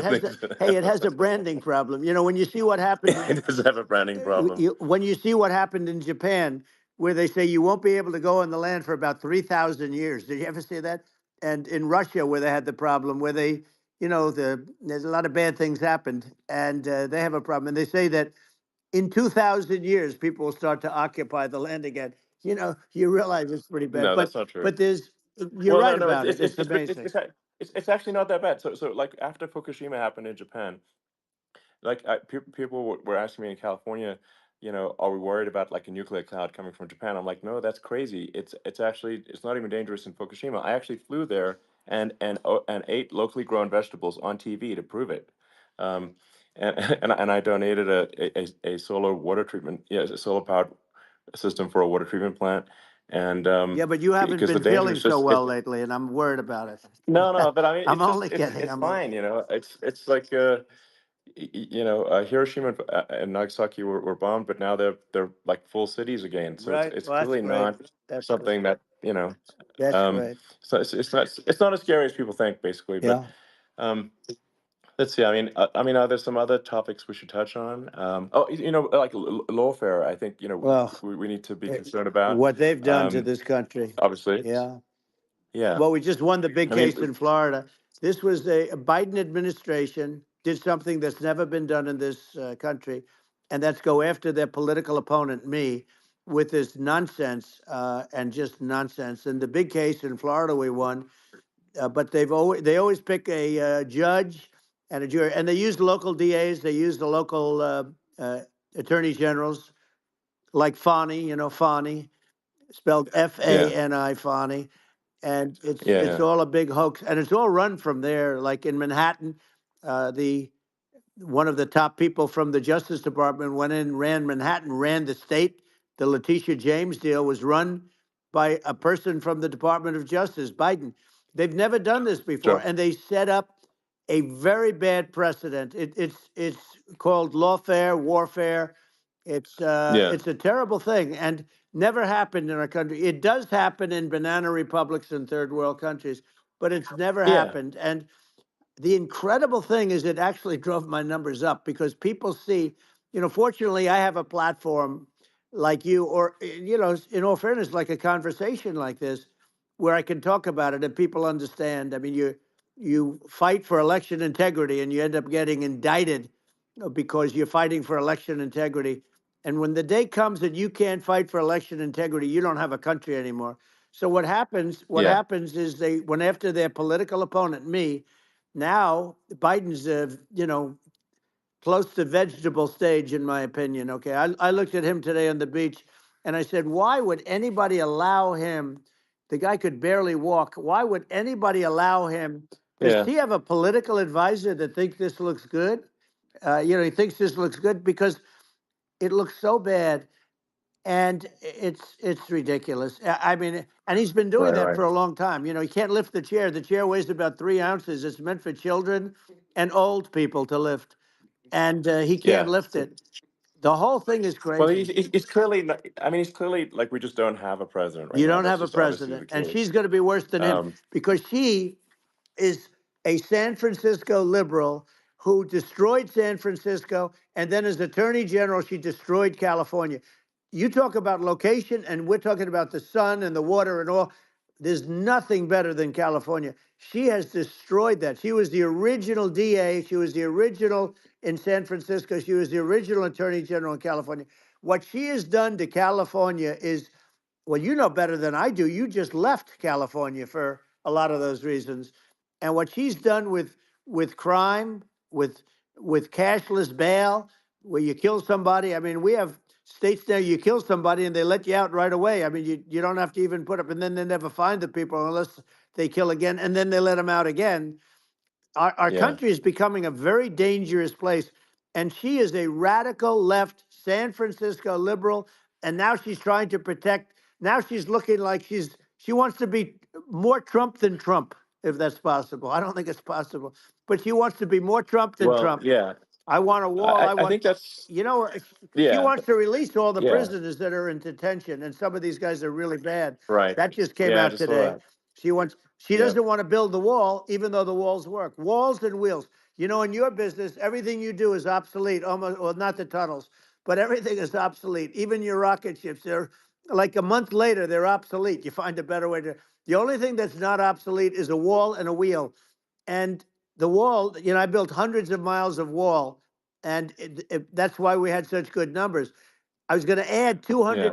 don't think hey, it has so. a branding problem. When you see what happened in, It does have a branding problem. when you see what happened in Japan, where they say you won't be able to go on the land for about 3,000 years. Did you ever see that? And in Russia, where they had the problem, where there's a lot of bad things happened, and they have a problem. And they say that in 2,000 years, people will start to occupy the land again. You realize it's pretty bad, No, but that's not true. but you're Well, no, right no, about it. It's amazing. it's actually not that bad. So like after Fukushima happened in Japan, like people were asking me in California, are we worried about like a nuclear cloud coming from Japan? I'm like, no, that's crazy. It's not even dangerous in Fukushima. I actually flew there and ate locally grown vegetables on TV to prove it. Um, and and I donated a solar water treatment, yeah, a solar powered system for a water treatment plant, and Yeah, but you haven't because the been danger feeling is so just well lately, and I'm worried about no, it. no, but I mean, I'm it's just only kidding. it's I'm only fine, kidding. it's like Hiroshima and Nagasaki were bombed, but now they're like full cities again. So Right. it's Well, that's clearly great. not That's great. something that That's um, great. so it's not as scary as people think, basically. But Yeah. um, let's see. I mean, are there some other topics we should touch on? Oh, like lawfare. I think Well, we need to be it, concerned about. what they've done to Um, this country. obviously, Yeah. yeah. Well, we just won the big I mean, case in Florida. This was a Biden administration did something that's never been done in this country, and that's go after their political opponent, me, with this nonsense and just nonsense. And the big case in Florida we won, but they always pick a judge and a jury, and they use local DAs, they use the local attorney generals, like Fani, Fani, spelled yeah, Fani, Fani, and it's yeah, all a big hoax, and it's all run from there, like in Manhattan. The one of the top people from the Justice Department went in, ran Manhattan, ran the state. The Letitia James deal was run by a person from the Department of Justice, Biden. They've never done this before, Sure. and they set up a very bad precedent. It's called lawfare, warfare. Yeah. It's a terrible thing, and never happened in our country. It does happen in banana republics and third world countries, but it's never Yeah. happened. And the incredible thing is it actually drove my numbers up because people see, fortunately I have a platform like you, or, in all fairness, like a conversation like this, where I can talk about it and people understand. I mean, you fight for election integrity and you end up getting indicted because you're fighting for election integrity. And when the day comes that you can't fight for election integrity, you don't have a country anymore. So what happens? What Yeah. happens is they went after their political opponent, me. Now Biden's, close to vegetable stage, in my opinion. Okay, I looked at him today on the beach, and I said, why would anybody allow him? The guy could barely walk. Why would anybody allow him? Does Yeah. he have a political advisor that thinks this looks good? He thinks this looks good because it looks so bad, and it's ridiculous. I mean, and he's been doing Right. that Right. for a long time. He can't lift the chair. The chair weighs about 3 ounces. It's meant for children and old people to lift, and he can't Yeah. lift it. The whole thing is Well, crazy. he's clearly not, I mean, he's clearly like we just don't have a president right You now. don't That's have a just obviously the president, and case. she's going to be worse than him Um, because she is a San Francisco liberal who destroyed San Francisco, and then as Attorney General, she destroyed California. You talk about location, and we're talking about the sun and the water and all. There's nothing better than California. She has destroyed that. She was the original DA. She was the original in San Francisco. She was the original Attorney General in California. What she has done to California is, well, you know better than I do. You just left California for a lot of those reasons. And what she's done with crime, with cashless bail, where you kill somebody. I mean, we have states there you kill somebody and they let you out right away. I mean, you don't have to even put up, and then they never find the people unless they kill again, and then they let them out again. Our yeah. country is becoming a very dangerous place. And she is a radical left San Francisco liberal. And now she's trying to protect. Now she's looking like she wants to be more Trump than Trump, if that's possible. I don't think it's possible, but she wants to be more Trump than Well, Trump. yeah. I want a wall. I I want, think that's she yeah. wants to release all the Yeah. prisoners that are in detention, and some of these guys are really bad. Right. That just came Yeah. I out just saw today. that. She Yeah. doesn't want to build the wall, even though the walls work. Walls and wheels. In your business, everything you do is obsolete. Almost, well, not the tunnels, but everything is obsolete. Even your rocket ships, they're like a month later, they're obsolete. You find a better way to. The only thing that's not obsolete is a wall and a wheel. And the wall, I built hundreds of miles of wall, and that's why we had such good numbers. I was going to add 200